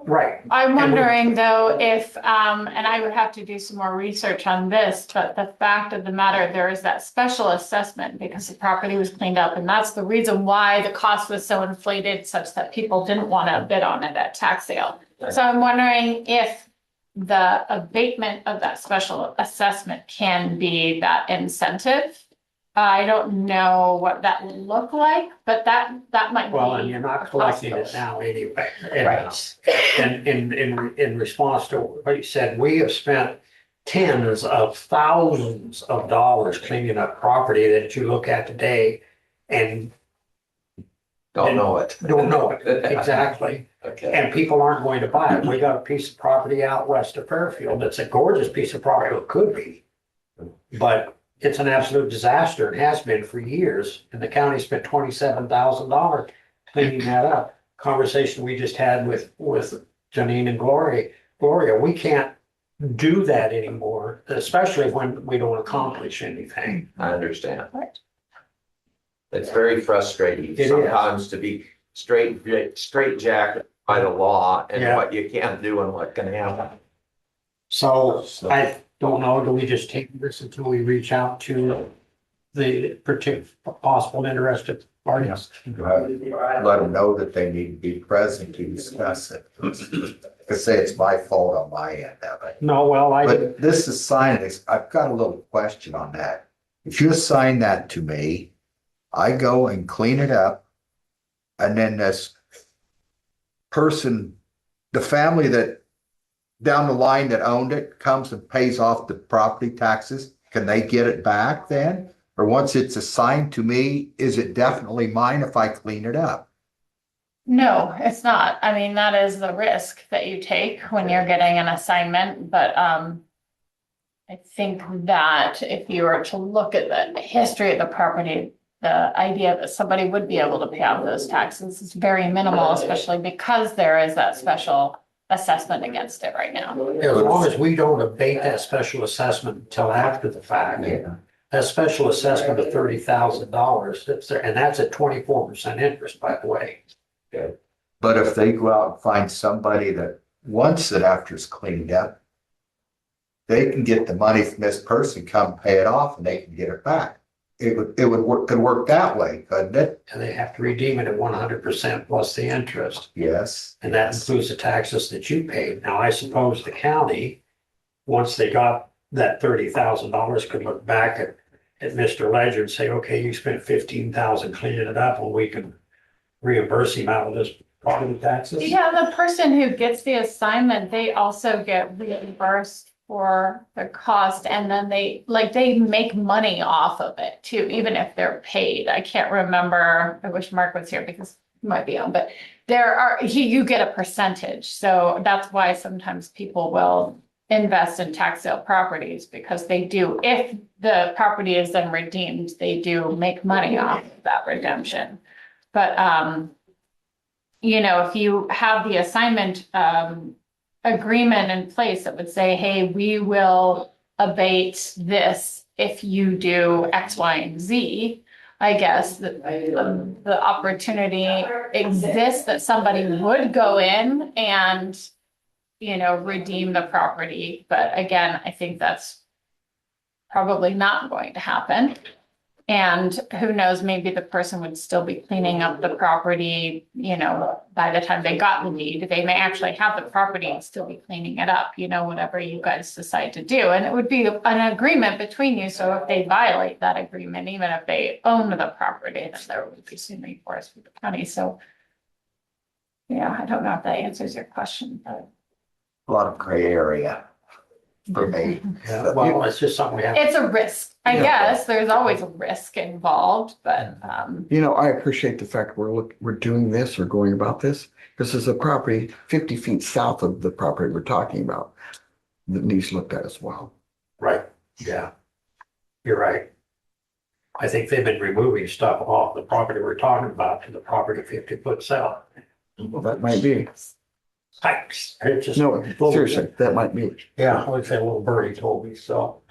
Right. I'm wondering though if, and I would have to do some more research on this, but the fact of the matter, there is that special assessment because the property was cleaned up. And that's the reason why the cost was so inflated, such that people didn't want to bid on it at tax sale. So I'm wondering if the abatement of that special assessment can be that incentive. I don't know what that would look like, but that might be. Well, and you're not collecting it now anyway. Right. And in response to what you said, we have spent tens of thousands of dollars cleaning up property that you look at today and Don't know it. don't know it exactly. Okay. And people aren't going to buy it. We got a piece of property out west of Fairfield. That's a gorgeous piece of property. It could be. But it's an absolute disaster. It has been for years. And the county spent $27,000 cleaning that up. Conversation we just had with Janine and Gloria, we can't do that anymore, especially when we don't accomplish anything. I understand. Right. It's very frustrating It is. sometimes to be straight jacket by the law and Yeah. what you can do and what can happen. So I don't know, do we just take this until we reach out to the particular possible interested parties? Let them know that they need to be present to discuss it. I say it's my fault on my end of it. No, well, But this is signed, I've got a little question on that. If you assign that to me, I go and clean it up. And then this person, the family that down the line that owned it comes and pays off the property taxes, can they get it back then? Or once it's assigned to me, is it definitely mine if I clean it up? No, it's not. I mean, that is the risk that you take when you're getting an assignment, but I think that if you were to look at the history of the property, the idea that somebody would be able to pay off those taxes is very minimal, especially because there is that special assessment against it right now. as long as we don't abate that special assessment until after the fact. That special assessment of $30,000, that's there, and that's at 24% interest, by the way. But if they go out and find somebody that wants it after it's cleaned up, they can get the money from this person, come pay it off, and they can get it back. Could work that way, couldn't it? And they have to redeem it at 100% plus the interest. Yes. And that includes the taxes that you paid. Now, I suppose the county, once they got that $30,000, could look back at Mr. Ledger and say, okay, you spent 15,000 cleaning it up, and we can reimburse him out of this property taxes? Yeah, the person who gets the assignment, they also get reimbursed for the cost, and then they make money off of it too, even if they're paid. I can't remember, I wish Mark was here because he might be on, but you get a percentage. So that's why sometimes people will invest in tax sale properties, because they do, if the property is then redeemed, they do make money off of that redemption. But, if you have the assignment, agreement in place that would say, hey, we will abate this if you do X, Y, and Z, I guess that the opportunity exists that somebody would go in and, redeem the property. But again, I think that's probably not going to happen. And who knows, maybe the person would still be cleaning up the property, by the time they got the deed. They may actually have the property and still be cleaning it up, whatever you guys decide to do. And it would be an agreement between you. So if they violate that agreement, even if they own the property, then there would be some recourse for the county. So yeah, I don't know if that answers your question, but. A lot of gray area for me. Yeah, well, it's just something we have. It's a risk, I Yeah. guess. There's always a risk involved, but, I appreciate the fact we're doing this or going about this, because there's a property 50 feet south of the property we're talking about that needs looked at as well. Right, yeah. You're right. I think they've been removing stuff off the property we're talking about to the property 50 foot south. Well, that might be. Thanks. It just. No, seriously, that might be. Yeah, I would say a little birdie told me, so.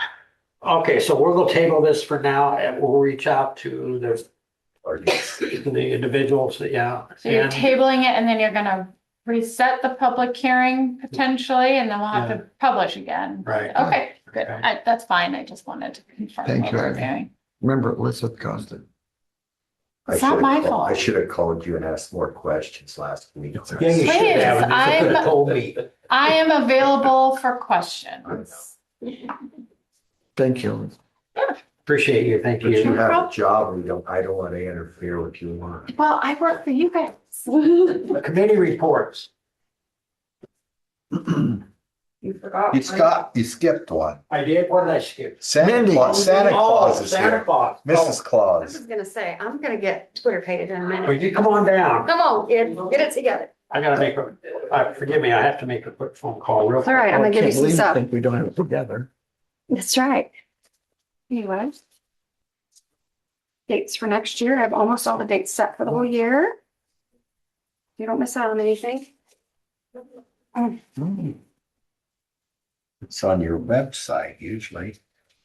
Okay, so we're gonna table this for now, and we'll reach out to the individuals, yeah. so you're and- tabling it and then you're gonna reset the public hearing potentially, and then we'll have to publish again. Right. Okay, good. Okay. That's fine. I just wanted to confirm Thank what you, we're Abby. doing. Remember Elizabeth Costin. It's not my fault. I should have called you and asked more questions last week. Yeah, you should have, Please, and you could have told me. I am available for questions. Thank you. Appreciate you, thank But you you. have a job, I don't want to interfere with your work. Well, I work for you guys. Committee reports. You forgot. You skipped one. I did, what did I skip? Mindy. Santa Claus is Santa here. Claus. Mrs. I was Claus. gonna say, I'm gonna get Twitter pated in a Oh, minute. you come on down. Come on, kid, get it together. I gotta forgive me, I have to make a quick phone call real All quick. right, I'm gonna give you Can't some believe stuff. think we don't have it together. That's right. Anyway. Dates for next year. I have almost all the dates set for the whole year. You don't miss out on anything. It's on your website usually.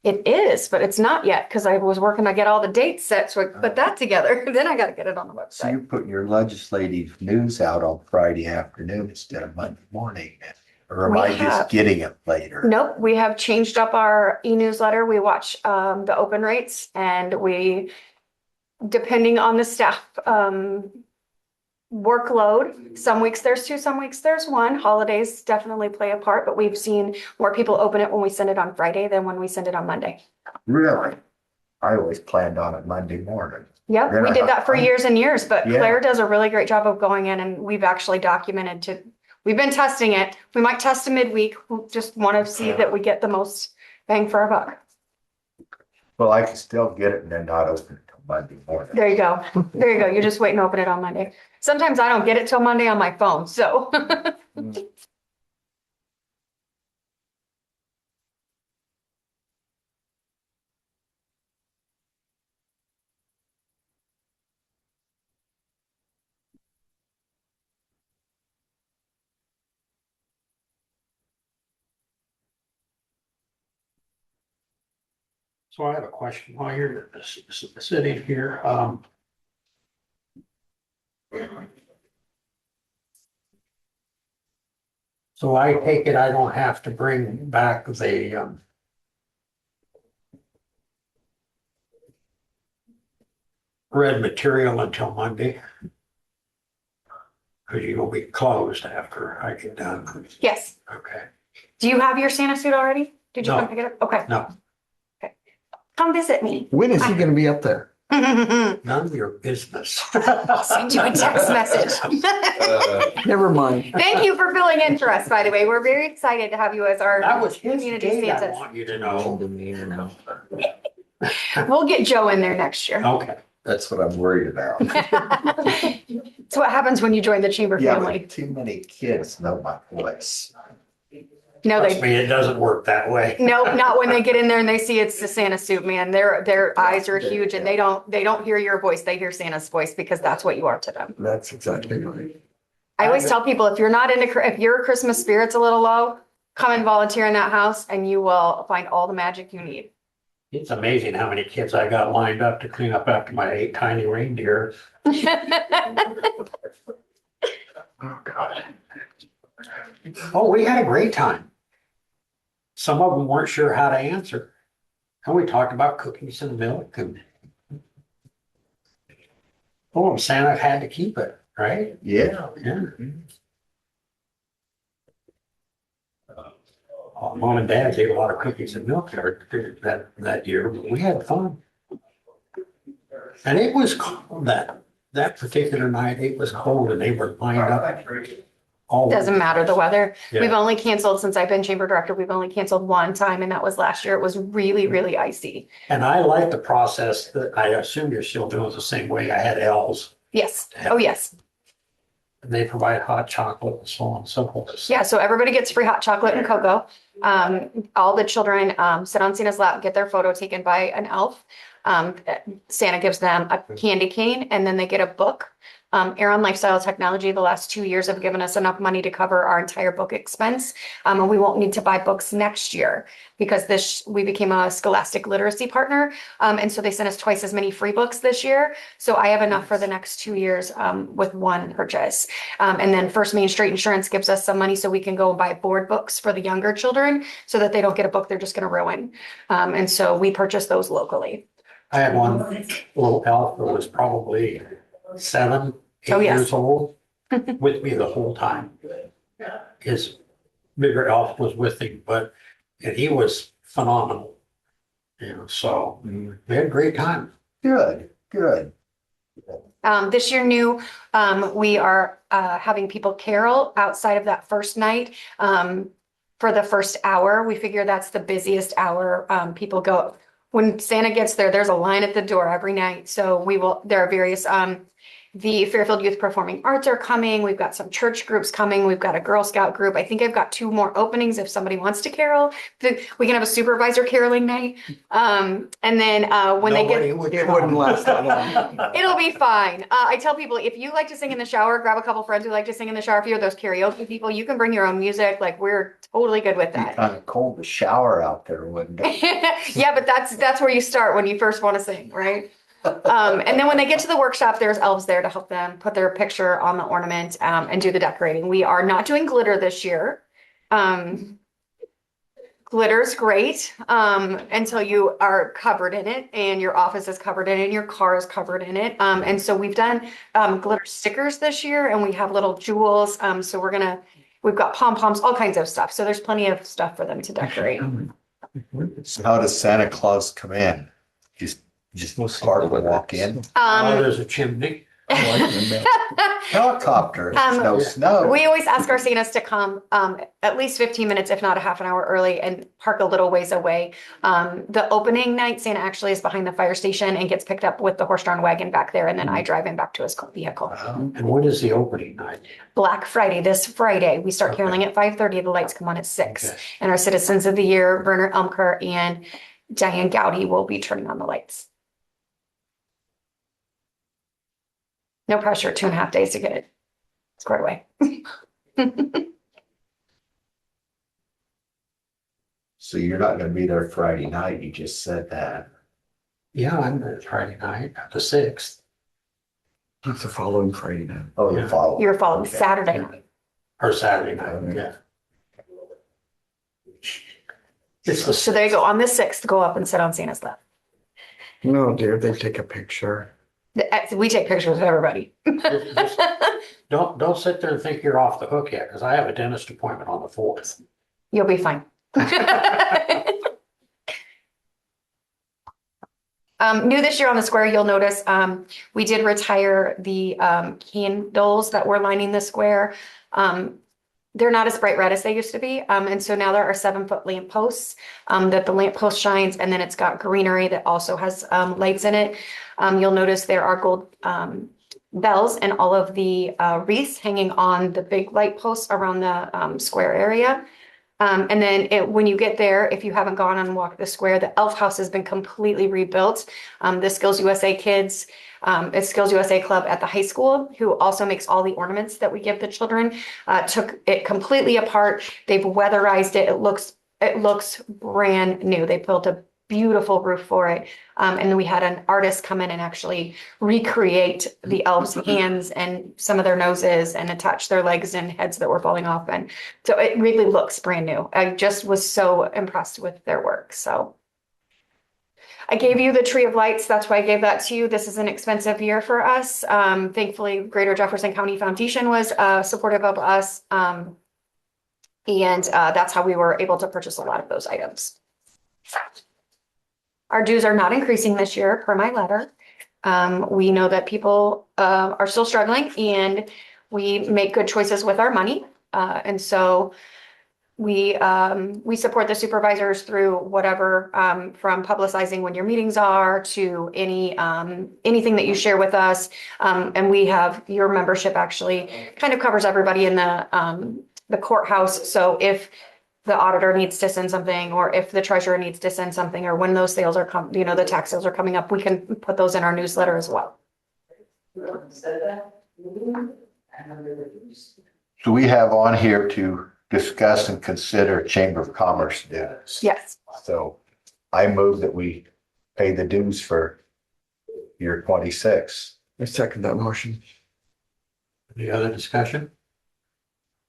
It is, but it's not yet because I was working to get all the dates set, so I put that together. Then I gotta get it on the So website. you're putting your legislative news out on Friday afternoon instead of Monday morning? Or am We I have- just getting it later? Nope, we have changed up our e-newsletter. We watch the open rates and we, depending on the staff workload, some weeks there's two, some weeks there's one. Holidays definitely play a part, but we've seen more people open it when we send it on Friday than when we send it on Monday. Really? I always planned on it Monday morning. Yep, we Yeah. did that for years and years, but Yeah. Claire does a really great job of going in and we've actually documented we've been testing it. We might test a midweek. We just want to see that we get the most bang for our buck. Well, I can still get it and then not open it till Monday morning. There you go. There you go. You just wait and open it on Monday. Sometimes I don't get it till Monday on my phone, so. So I have a question while you're sitting here. So I take it I don't have to bring back the red material until Monday? Because you will be closed after I get done. Yes. Okay, Do you have your Santa suit already? Did you No. come pick it up? Okay. no. Come visit me. When is he gonna be up there? I'll None of your business. send you a text message. Never mind. Thank you for filling in for us, by the way. We're very excited to have you as our That was his community gate, I Santas. want you to know. We'll get Joe in there next year. Okay. That's what I'm worried about. It's what happens when you join the chamber Yeah, family. but too many kids know my voice. No, Trust they, me, it doesn't work that way. no, not when they get in there and they see it's the Santa suit, man. Their eyes are huge and they don't hear your voice. They hear Santa's voice because that's what you are to them. That's exactly right. I always tell people, if your Christmas spirit's a little low, come and volunteer in that house and you will find all the magic you need. It's amazing how many kids I got lined up to clean up after my 8 tiny reindeer. Oh, God. Oh, we had a great time. Some of them weren't sure how to answer. And we talked about cookies and milk and oh, Santa had to keep it, right? Yeah. Yeah. Mom and Dad ate a lot of cookies and milk that year, but we had fun. And it was cold that particular night. It was cold and they were lined up. All Doesn't matter the weather. Yeah. We've only canceled since I've been chamber director. We've only canceled one time and that was last year. It was really, really icy. And I like the process that I assume you're still doing the same way. I had elves Yes. Oh, yes. and they provide hot chocolate and so on and so forth. Yeah. So everybody gets free hot chocolate and cocoa. All the children sit on Santa's lap, get their photo taken by an elf. Santa gives them a candy cane and then they get a book. Aeron Lifestyle Technology, the last 2 years have given us enough money to cover our entire book expense. And we won't need to buy books next year because we became a Scholastic literacy partner. And so they sent us twice as many free books this year. So I have enough for the next 2 years with one purchase. And then First Main Street Insurance gives us some money so we can go and buy board books for the younger children so that they don't get a book they're just going to ruin. And so we purchase those locally. I had one little elf that was probably 7, 8 Oh, yes. years old with me the whole time. His bigger elf was with him, and he was phenomenal. So we had a great time. Good, good. This year new, we are having people carol outside of that first night. For the first hour, we figure that's the busiest hour. People go, when Santa gets there, there's a line at the door every night. So there are various, the Fairfield Youth Performing Arts are coming. We've got some church groups coming. We've got a Girl Scout group. I think I've got 2 more openings if somebody wants to carol. We can have a supervisor caroling night. And then when they get, Nobody would It come. wouldn't last that long. it'll be fine. I tell people, if you like to sing in the shower, grab a couple friends who like to sing in the shower. If you're those karaoke people, you can bring your own music. Like we're totally good with Be that. kind of cold to shower out there, wouldn't it? Yeah, but that's where you start when you first want to sing, right? And then when they get to the workshop, there's elves there to help them put their picture on the ornament and do the decorating. We are not doing glitter this year. Glitter's great until you are covered in it and your office is covered in it and your car is covered in it. And so we've done glitter stickers this year and we have little jewels. So we've got pom-poms, all kinds of stuff. So there's plenty of stuff for them to decorate. So how does Santa Claus come in? Just park and walk in? There's a chimney. Helicopter, no snow. We always ask our Santas to come at least 15 minutes, if not a half an hour early and park a little ways away. The opening night, Santa actually is behind the fire station and gets picked up with the horse-drawn wagon back there. And then I drive him back to his vehicle. And when is the opening night? Black Friday, this Friday, we start caroling at 5:30. The lights come on at 6. Okay. And our Citizens of the Year, Werner Elmker and Diane Gowdy will be turning on the lights. No pressure, 2.5 days to get it squared away. So you're not gonna be there Friday night, you just said that. Yeah, I'm there Friday night, the 6th. It's the following Friday night. Oh, Yeah. the following. You're following Okay. Saturday night. Or Saturday night, yeah. It's the So there you go. On the 6th, go up and sit on Santa's lap. No, dear, they take a picture. We take pictures of everybody. Just don't sit there and think you're off the hook yet, because I have a dentist appointment on the 4th. You'll be fine. New this year on the square, you'll notice, we did retire the, candles that were lining the square. They're not as bright red as they used to be. And so now there are 7-foot lamp posts, that the lamp post shines, and then it's got greenery that also has, lights in it. You'll notice there are gold, bells and all of the, wreaths hanging on the big light posts around the, square area. And then when you get there, if you haven't gone and walked the square, the Elf House has been completely rebuilt. The Skills USA kids, it's Skills USA Club at the high school, who also makes all the ornaments that we give the children, took it completely apart. They've weatherized it. It looks brand new. They built a beautiful roof for it. And then we had an artist come in and actually recreate the elves' hands and some of their noses and attach their legs and heads that were falling off. And so it really looks brand new. I just was so impressed with their work. So I gave you the Tree of Lights. That's why I gave that to you. This is an expensive year for us. Thankfully, Greater Jefferson County Foundation was supportive of us. And that's how we were able to purchase a lot of those items. Our dues are not increasing this year per my letter. We know that people are still struggling, and we make good choices with our money. And so we support the supervisors through whatever, from publicizing when your meetings are to anything that you share with us. And we have your membership actually kind of covers everybody in the courthouse. So if the auditor needs to send something, or if the treasurer needs to send something, or when those sales are the tax sales are coming up, we can put those in our newsletter as well. So we have on here to discuss and consider Chamber of Commerce dues. Yes. So I move that we pay the dues for year 26. I second that motion. Any other discussion?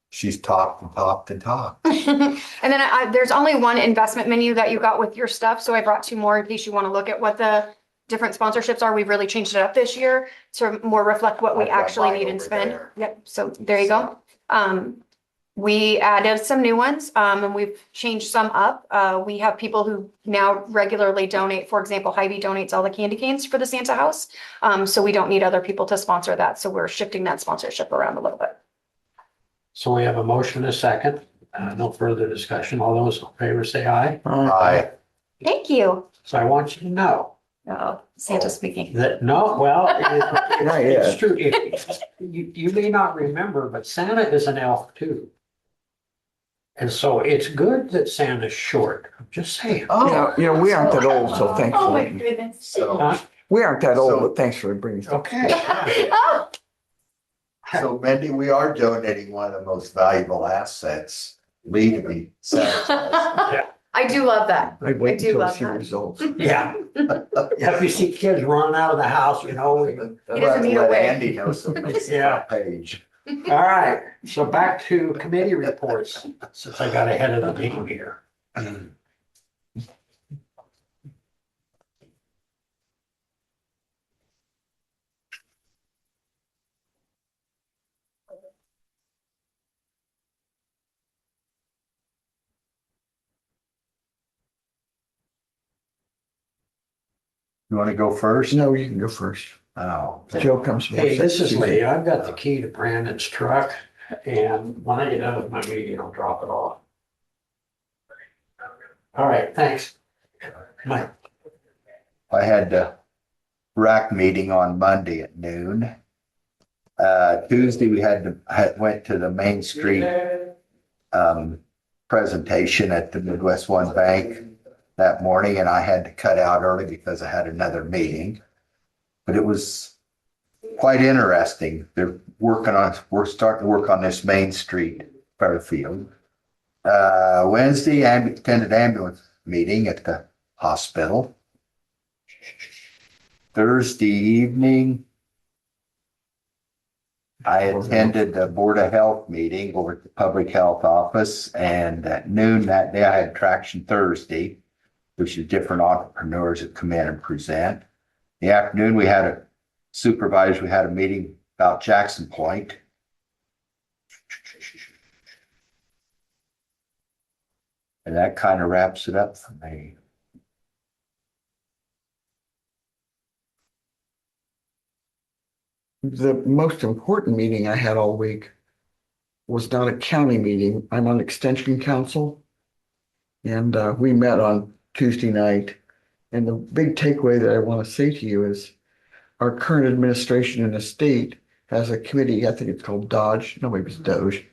She's talked and talked and talked. And then there's only one investment menu that you got with your stuff. So I brought 2 more in case you want to look at what the different sponsorships are. We've really changed it up this year to more reflect what we I've got actually mine need and over spend. there. Yep. So there you go. We added some new ones, and we've changed some up. We have people who now regularly donate. For example, Hy-Vee donates all the candy canes for the Santa House. So we don't need other people to sponsor that. So we're shifting that sponsorship around a little bit. So we have a motion and a second. No further discussion. All those in favor say aye. Aye. Thank you. So I want you to know Oh, Santa speaking. that, no, well, Not it's yet. true. You may not remember, but Santa is an elf too. And so it's good that Santa's short. I'm just saying. Oh, We aren't that old, so Oh my thankfully. goodness. so, Huh? We aren't that old, So- but thanks for bringing stuff. Okay. Oh, so Mindy, we are donating one of the most valuable assets legally. I do love that. I wait I do until I love see that. results. Yeah. If you see kids running out of the house, He doesn't need a Let wig. Andy know so it's Yeah. page. All right, so back to committee reports, since I got ahead of the meeting here. You want to go first? No, you can go first. Oh, Joe comes. Hey, this is Lee. I've got the key to Brandon's truck, and when I get done with my meeting, I'll drop it off. All right, thanks. Mike. I had the RAC meeting on Monday at noon. Tuesday, we went to the Main Street presentation at the Midwest One Bank that morning, and I had to cut out early because I had another meeting. But it was quite interesting. We're starting to work on this Main Street, Fairfield. Wednesday, attended ambulance meeting at the hospital. Thursday evening, I attended the Board of Health meeting over at the Public Health Office, and at noon that day, I had Traction Thursday, which is different entrepreneurs that come in and present. In the afternoon, we had a meeting about Jackson Point. And that kind of wraps it up for me. the most important meeting I had all week was not a county meeting. I'm on Extension Council. And we met on Tuesday night. And the big takeaway that I want to say to you is our current administration in the state has a committee, I think it's called Dodge, no, maybe it's Doge.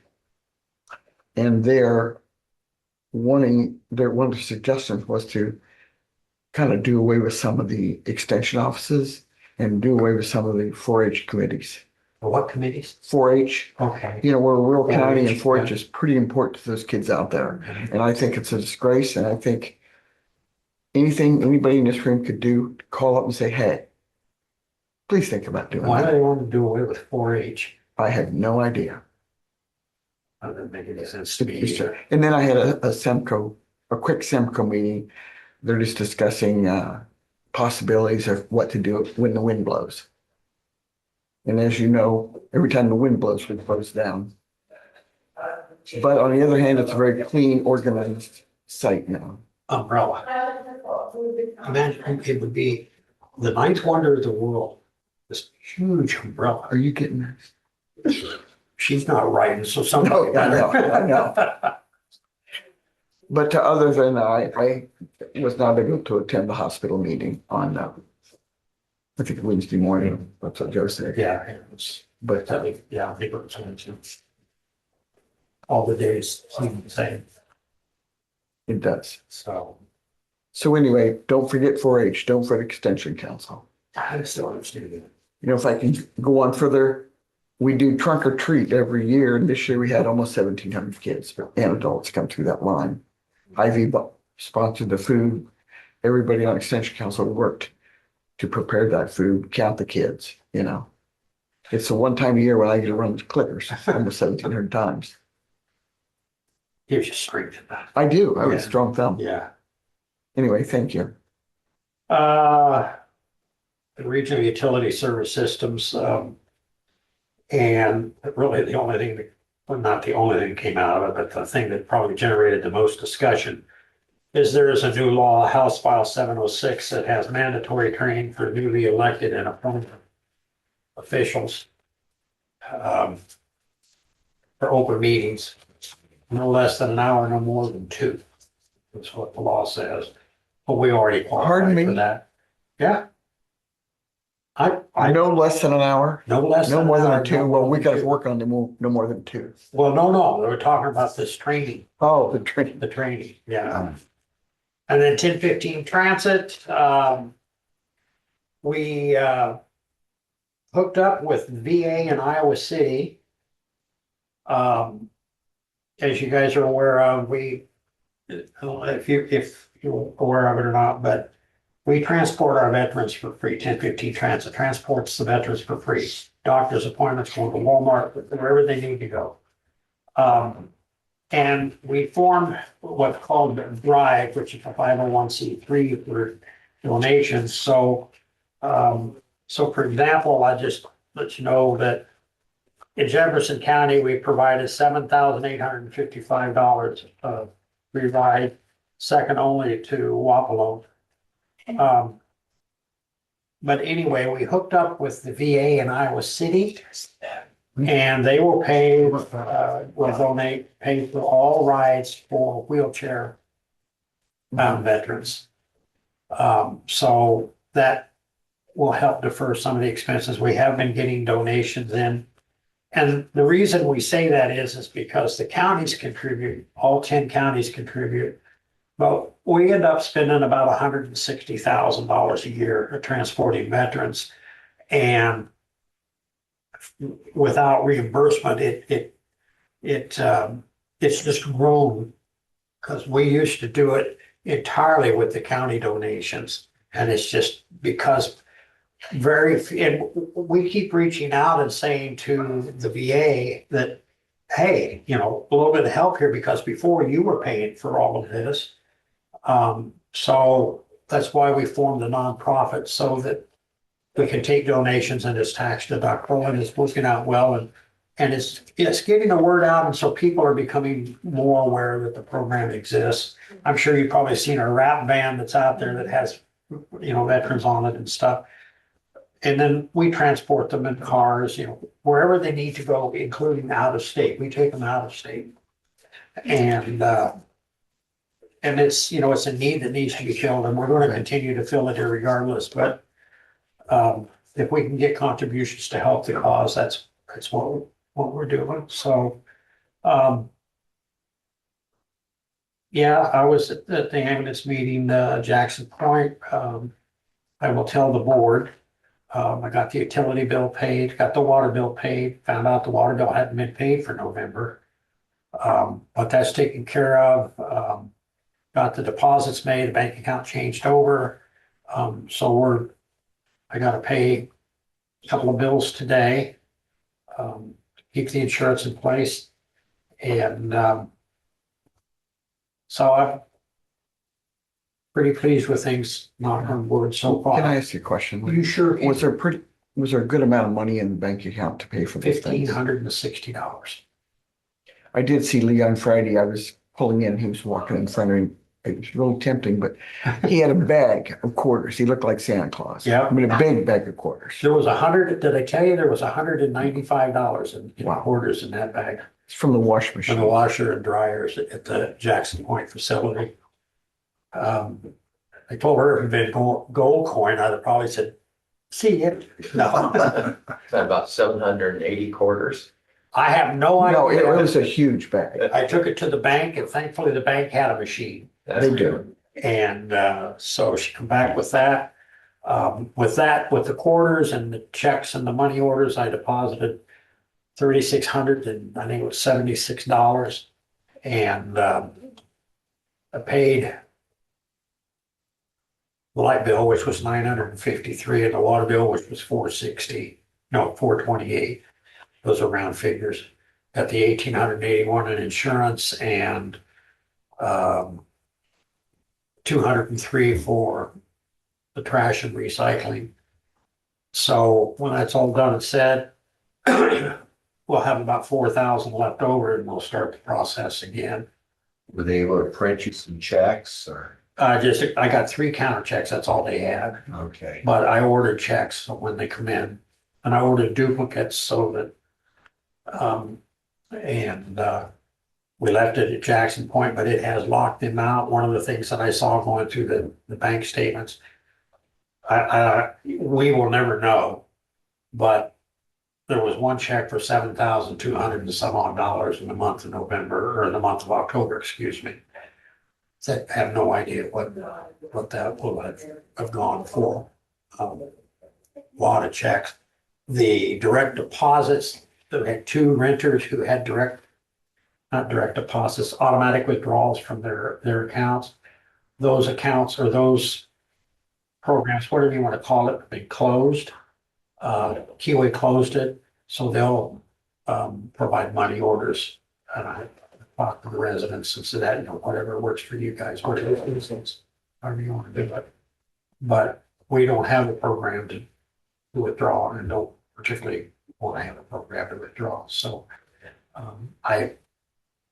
And one of their suggestions was to kind of do away with some of the extension offices and do away with some of the 4-H committees. What committees? 4-H, Okay. you know, we're a rural county and 4-H, 4-H is pretty important to those kids out there. And I think it's a disgrace. And I think anybody in this room could do, call up and say, hey, please think about doing Why do that. they want to do away with 4-H? I have no idea. That doesn't make any sense to me. And then I had a quick Semco meeting. They're just discussing possibilities of what to do when the wind blows. And as you know, every time the wind blows, it blows down. But on the other hand, it's a very clean, organized site now. Umbrella. Imagine it would be the ninth wonder of the world, this huge umbrella. Are you getting this? She's not writing, so No, somebody I know, better. I know. But other than I was not able to attend the hospital meeting on, I think Wednesday morning. That's what Joe said. Yeah, it was, But I think it was all the days seem the same, it does. so So anyway, don't forget 4-H, don't forget Extension Council. I just don't understand it. You know, if I can go on further, we do trunk or treat every year. And this year we had almost 1,700 kids and adults come through that line. Ivy sponsored the food. Everybody on Extension Council worked to prepare that food, count the kids, you know. It's the one time a year when I get to run the clickers almost 1,700 times. Gives you strength in that. I do. I have a Yeah. strong thumb. Yeah. Anyway, thank you. The regional utility service systems, and really the only thing that, well, not the only thing that came out of it, but the thing that probably generated the most discussion is there is a new law, House File 706, that has mandatory training for newly elected and appointed officials for open meetings, no less than an hour, no more than 2. That's what the law says. But we already Pardon qualified me? for that. Yeah. I No less than an hour, no less no than more an than hour, a 2. no Well, more we than got to 2. work on no more than 2. Well, no, we're talking about this training, Oh, the training. the training, yeah. And then 1015 transit, we hooked up with VA in Iowa City. As you guys are aware of, if you're aware of it or not, but we transport our veterans for free. 1015 transit transports the veterans for free. Doctor's appointments, going to Walmart, wherever they need to go. And we formed what's called Drive, which is a 501c3 for donations. So for example, I just let you know that in Jefferson County, we provided $7,855 of free ride, second only to Wapello. But anyway, we hooked up with the VA in Iowa City, and they will pay, pay for all rides for wheelchair bound veterans. So that will help defer some of the expenses. We have been getting donations in. And the reason we say that is because the counties contribute, all 10 counties contribute. But we end up spending about $160,000 a year transporting veterans. And without reimbursement, it's just grown. Because we used to do it entirely with the county donations. And it's just because and we keep reaching out and saying to the VA that, hey, a little bit of help here, because before you were paying for all of this. So that's why we formed a nonprofit, so that we can take donations and it's tax deductible, and it's working out well, and it's getting the word out, and so people are becoming more aware that the program exists. I'm sure you've probably seen our rap band that's out there that has, veterans on it and stuff. And then we transport them in cars, wherever they need to go, including out of state. We take them out of state. And it's a need that needs to be filled, and we're going to continue to fill it regardless. But if we can get contributions to help the cause, that's what we're doing. So, yeah, I was at the ambulance meeting, Jackson Point. I will tell the board. I got the utility bill paid, got the water bill paid, found out the water bill hadn't been paid for November. But that's taken care of. Got the deposits made, the bank account changed over. So I gotta pay a couple of bills today. Keep the insurance in place. And so I'm pretty pleased with things, knock on wood so Can I far. ask you a question? You sure Was there a good amount of money in the bank account to pay for these things? $1,560. I did see Lee on Friday. I was pulling in, he was walking in front of me. It was really tempting, but he had a bag of quarters. He looked like Santa Claus. Yeah. I mean, a big bag of quarters. There was did I tell you there was $195 in Wow. quarters in that bag? It's from the wash For machine. the washer and dryers at the Jackson Point facility. I told her if it had been gold coin, I'd have probably said, see it. No, About 780 quarters. I have no No, it idea. was a huge bag. I took it to the bank, and thankfully the bank had a machine. That's They do. And so she come back with that. With the quarters and the checks and the money orders, I deposited 3,600 and I think it was $76. And I paid the light bill, which was 953, and the water bill, which was 428. Those are round figures. Got the 1,881 in insurance and 203 for the trash and recycling. So when that's all done and said, we'll have about 4,000 left over, and we'll start the process again. Were they able to print you some checks or? I got 3 counter checks, that's all they had, Okay. but I ordered checks when they come in, and I ordered duplicates so that, we left it at Jackson Point, but it has locked them out. One of the things that I saw going through the bank statements, we will never know, but there was one check for 7,200 and some odd dollars in the month of November, or in the month of October, excuse me. I have no idea what that will have gone for. A lot of checks. The direct deposits, there had 2 renters who had not direct deposits, automatic withdrawals from their accounts. Those accounts or those programs, whatever you want to call it, have been closed. Kiwi closed it, so they'll provide money orders. And I talk to the residents and say that, whatever works for you guys, whatever it is, however you want to do it. But we don't have a program to withdraw, and don't particularly want to have a program to withdraw. So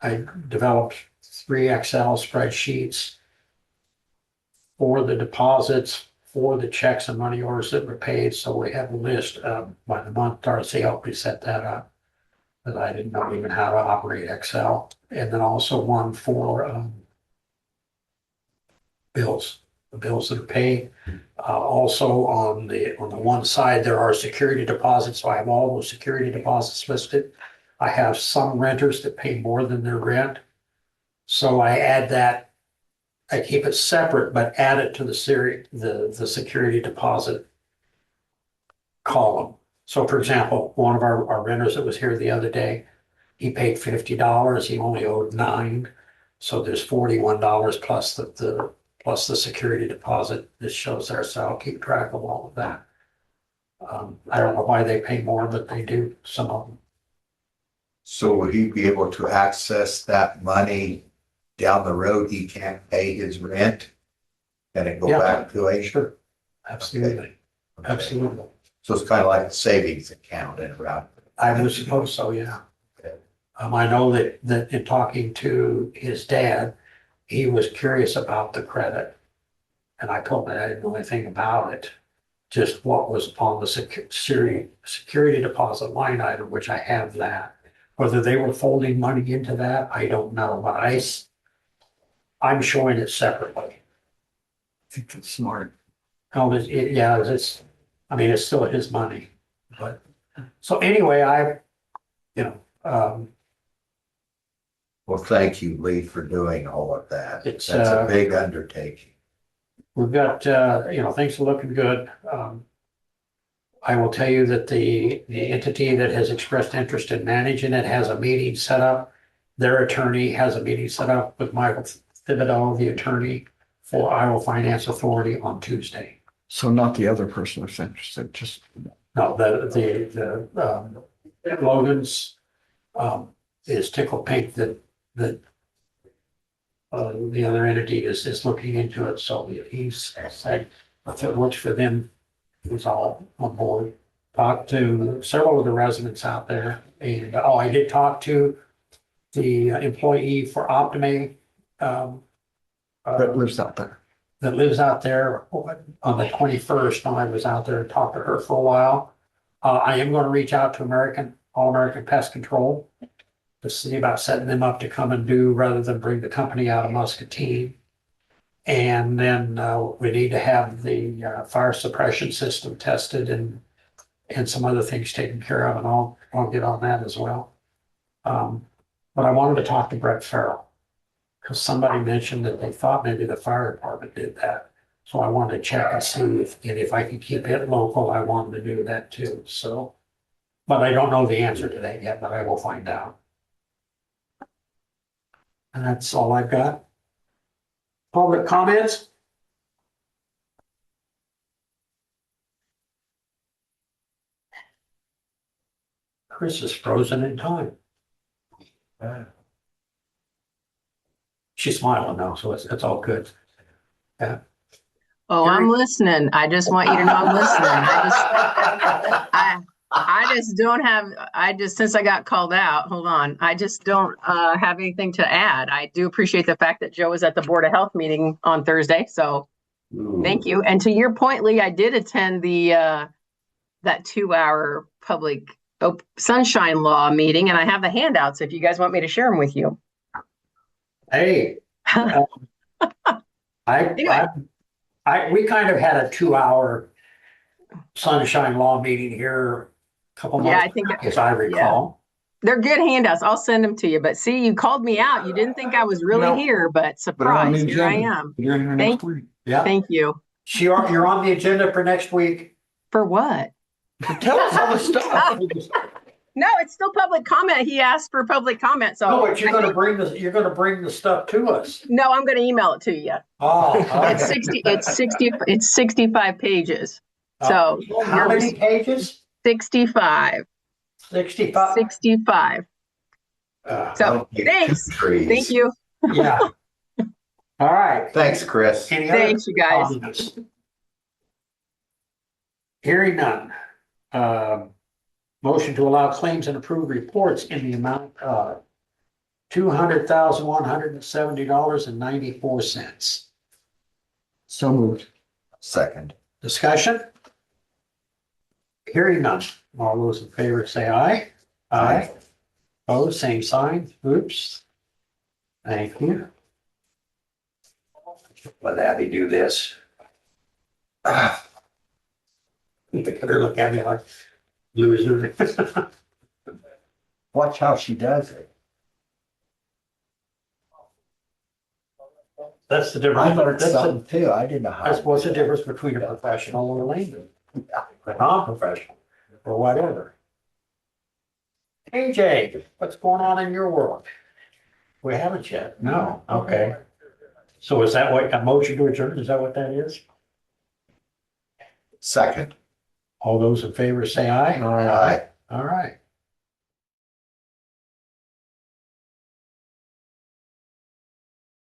I developed 3 Excel spreadsheets for the deposits, for the checks and money orders that were paid. So we have a list by the month. Darcy helped me set that up, because I didn't know even how to operate Excel. And then also one for bills, the bills that are paid. Also on the one side, there are security deposits. So I have all those security deposits listed. I have some renters that pay more than their rent. So I add that. I keep it separate, but add it to the security deposit column. So for example, one of our renters that was here the other day, he paid $50. He only owed $9. So there's $41 plus the security deposit that shows there. So I'll keep track of all of that. I don't know why they pay more, but they do, some of them. So will he be able to access that money down the road? He can't pay his rent and it go Yeah. back to a. Sure. Absolutely. Okay. Absolutely. So it's kind of like a savings account in around. I would suppose so, yeah. Okay. I know that in talking to his dad, he was curious about the credit. And I told him I didn't know anything about it. just what was on the security deposit line item, which I have that. Whether they were folding money into that, I don't know, but I'm showing it separately. I think that's smart. Oh, yeah, I mean, it's still his money, but, so anyway, you know, Well, thank you, Lee, for doing all of that. It's, That's a big undertaking. we've got, things are looking good. I will tell you that the entity that has expressed interest in managing it has a meeting set up. Their attorney has a meeting set up with Michael Thibodeau, the attorney for Iowa Finance Authority, on Tuesday. So not the other person who's interested, just, No, Logan's, is tickled pink that the other entity is looking into it, so he's said, if it works for them, he's all on board. Talked to several of the residents out there, and, I did talk to the employee for Optimate, that lives out there. that lives out there on the 21st, when I was out there and talked to her for a while. I am going to reach out to All American Pest Control to see about setting them up to come and do, rather than bring the company out of Muscatine. And then we need to have the fire suppression system tested and some other things taken care of, and I'll get on that as well. But I wanted to talk to Brett Farrell, because somebody mentioned that they thought maybe the fire department did that. So I wanted to check and see if I could keep it local, I wanted to do that too, so. But I don't know the answer to that yet, but I will find out. And that's all I've got. Public comments? Chris is frozen in time. She's smiling now, so it's all good. Yeah. Oh, I'm listening. I just want you to know I'm listening. I just don't have, since I got called out, hold on. I just don't have anything to add. I do appreciate the fact that Joe was at the Board of Health meeting on Thursday, so thank you. And to your point, Lee, I did attend that 2-hour public sunshine law meeting, and I have the handouts if you guys want me to share them with you. Hey. We kind of had a 2-hour sunshine law meeting here a couple Yeah, months I think, back, as I recall. they're good handouts. I'll send them to you. But see, you called me out. You didn't think I was really No. here, but Put it on the surprise, here I agenda. am. You're here next week. Yeah, Thank you. you're on the agenda for next week. For what? Tell us all the stuff. No, it's still public comment. He asked for public comment, so. No, but you're gonna bring the stuff to us. No, I'm gonna email it to you. Oh. It's 65 pages. So How many pages? 65. 65? 65. Don't So get thanks. two trees. Thank you. Yeah. All right. Thanks, Chris. Any other Thanks, you guys. comments? Hearing none. Motion to allow claims and approve reports in the amount of $200,170.94. So moved. Second. Discussion? Hearing none. All those in favor say aye. Aye. Opposed, same sign. Oops. Thank you. Let Abby do this. Look at her, look at me like loser. Watch how she does it. That's the I difference. learned That's something too. I didn't know how. That's what's the difference between a professional and a layman, a non-professional, or whatever. AJ, what's going on in your world? We haven't yet. No, okay. So is that what, a motion to adjourn? Is that what that is? Second. All those in favor say aye. Aye. All right.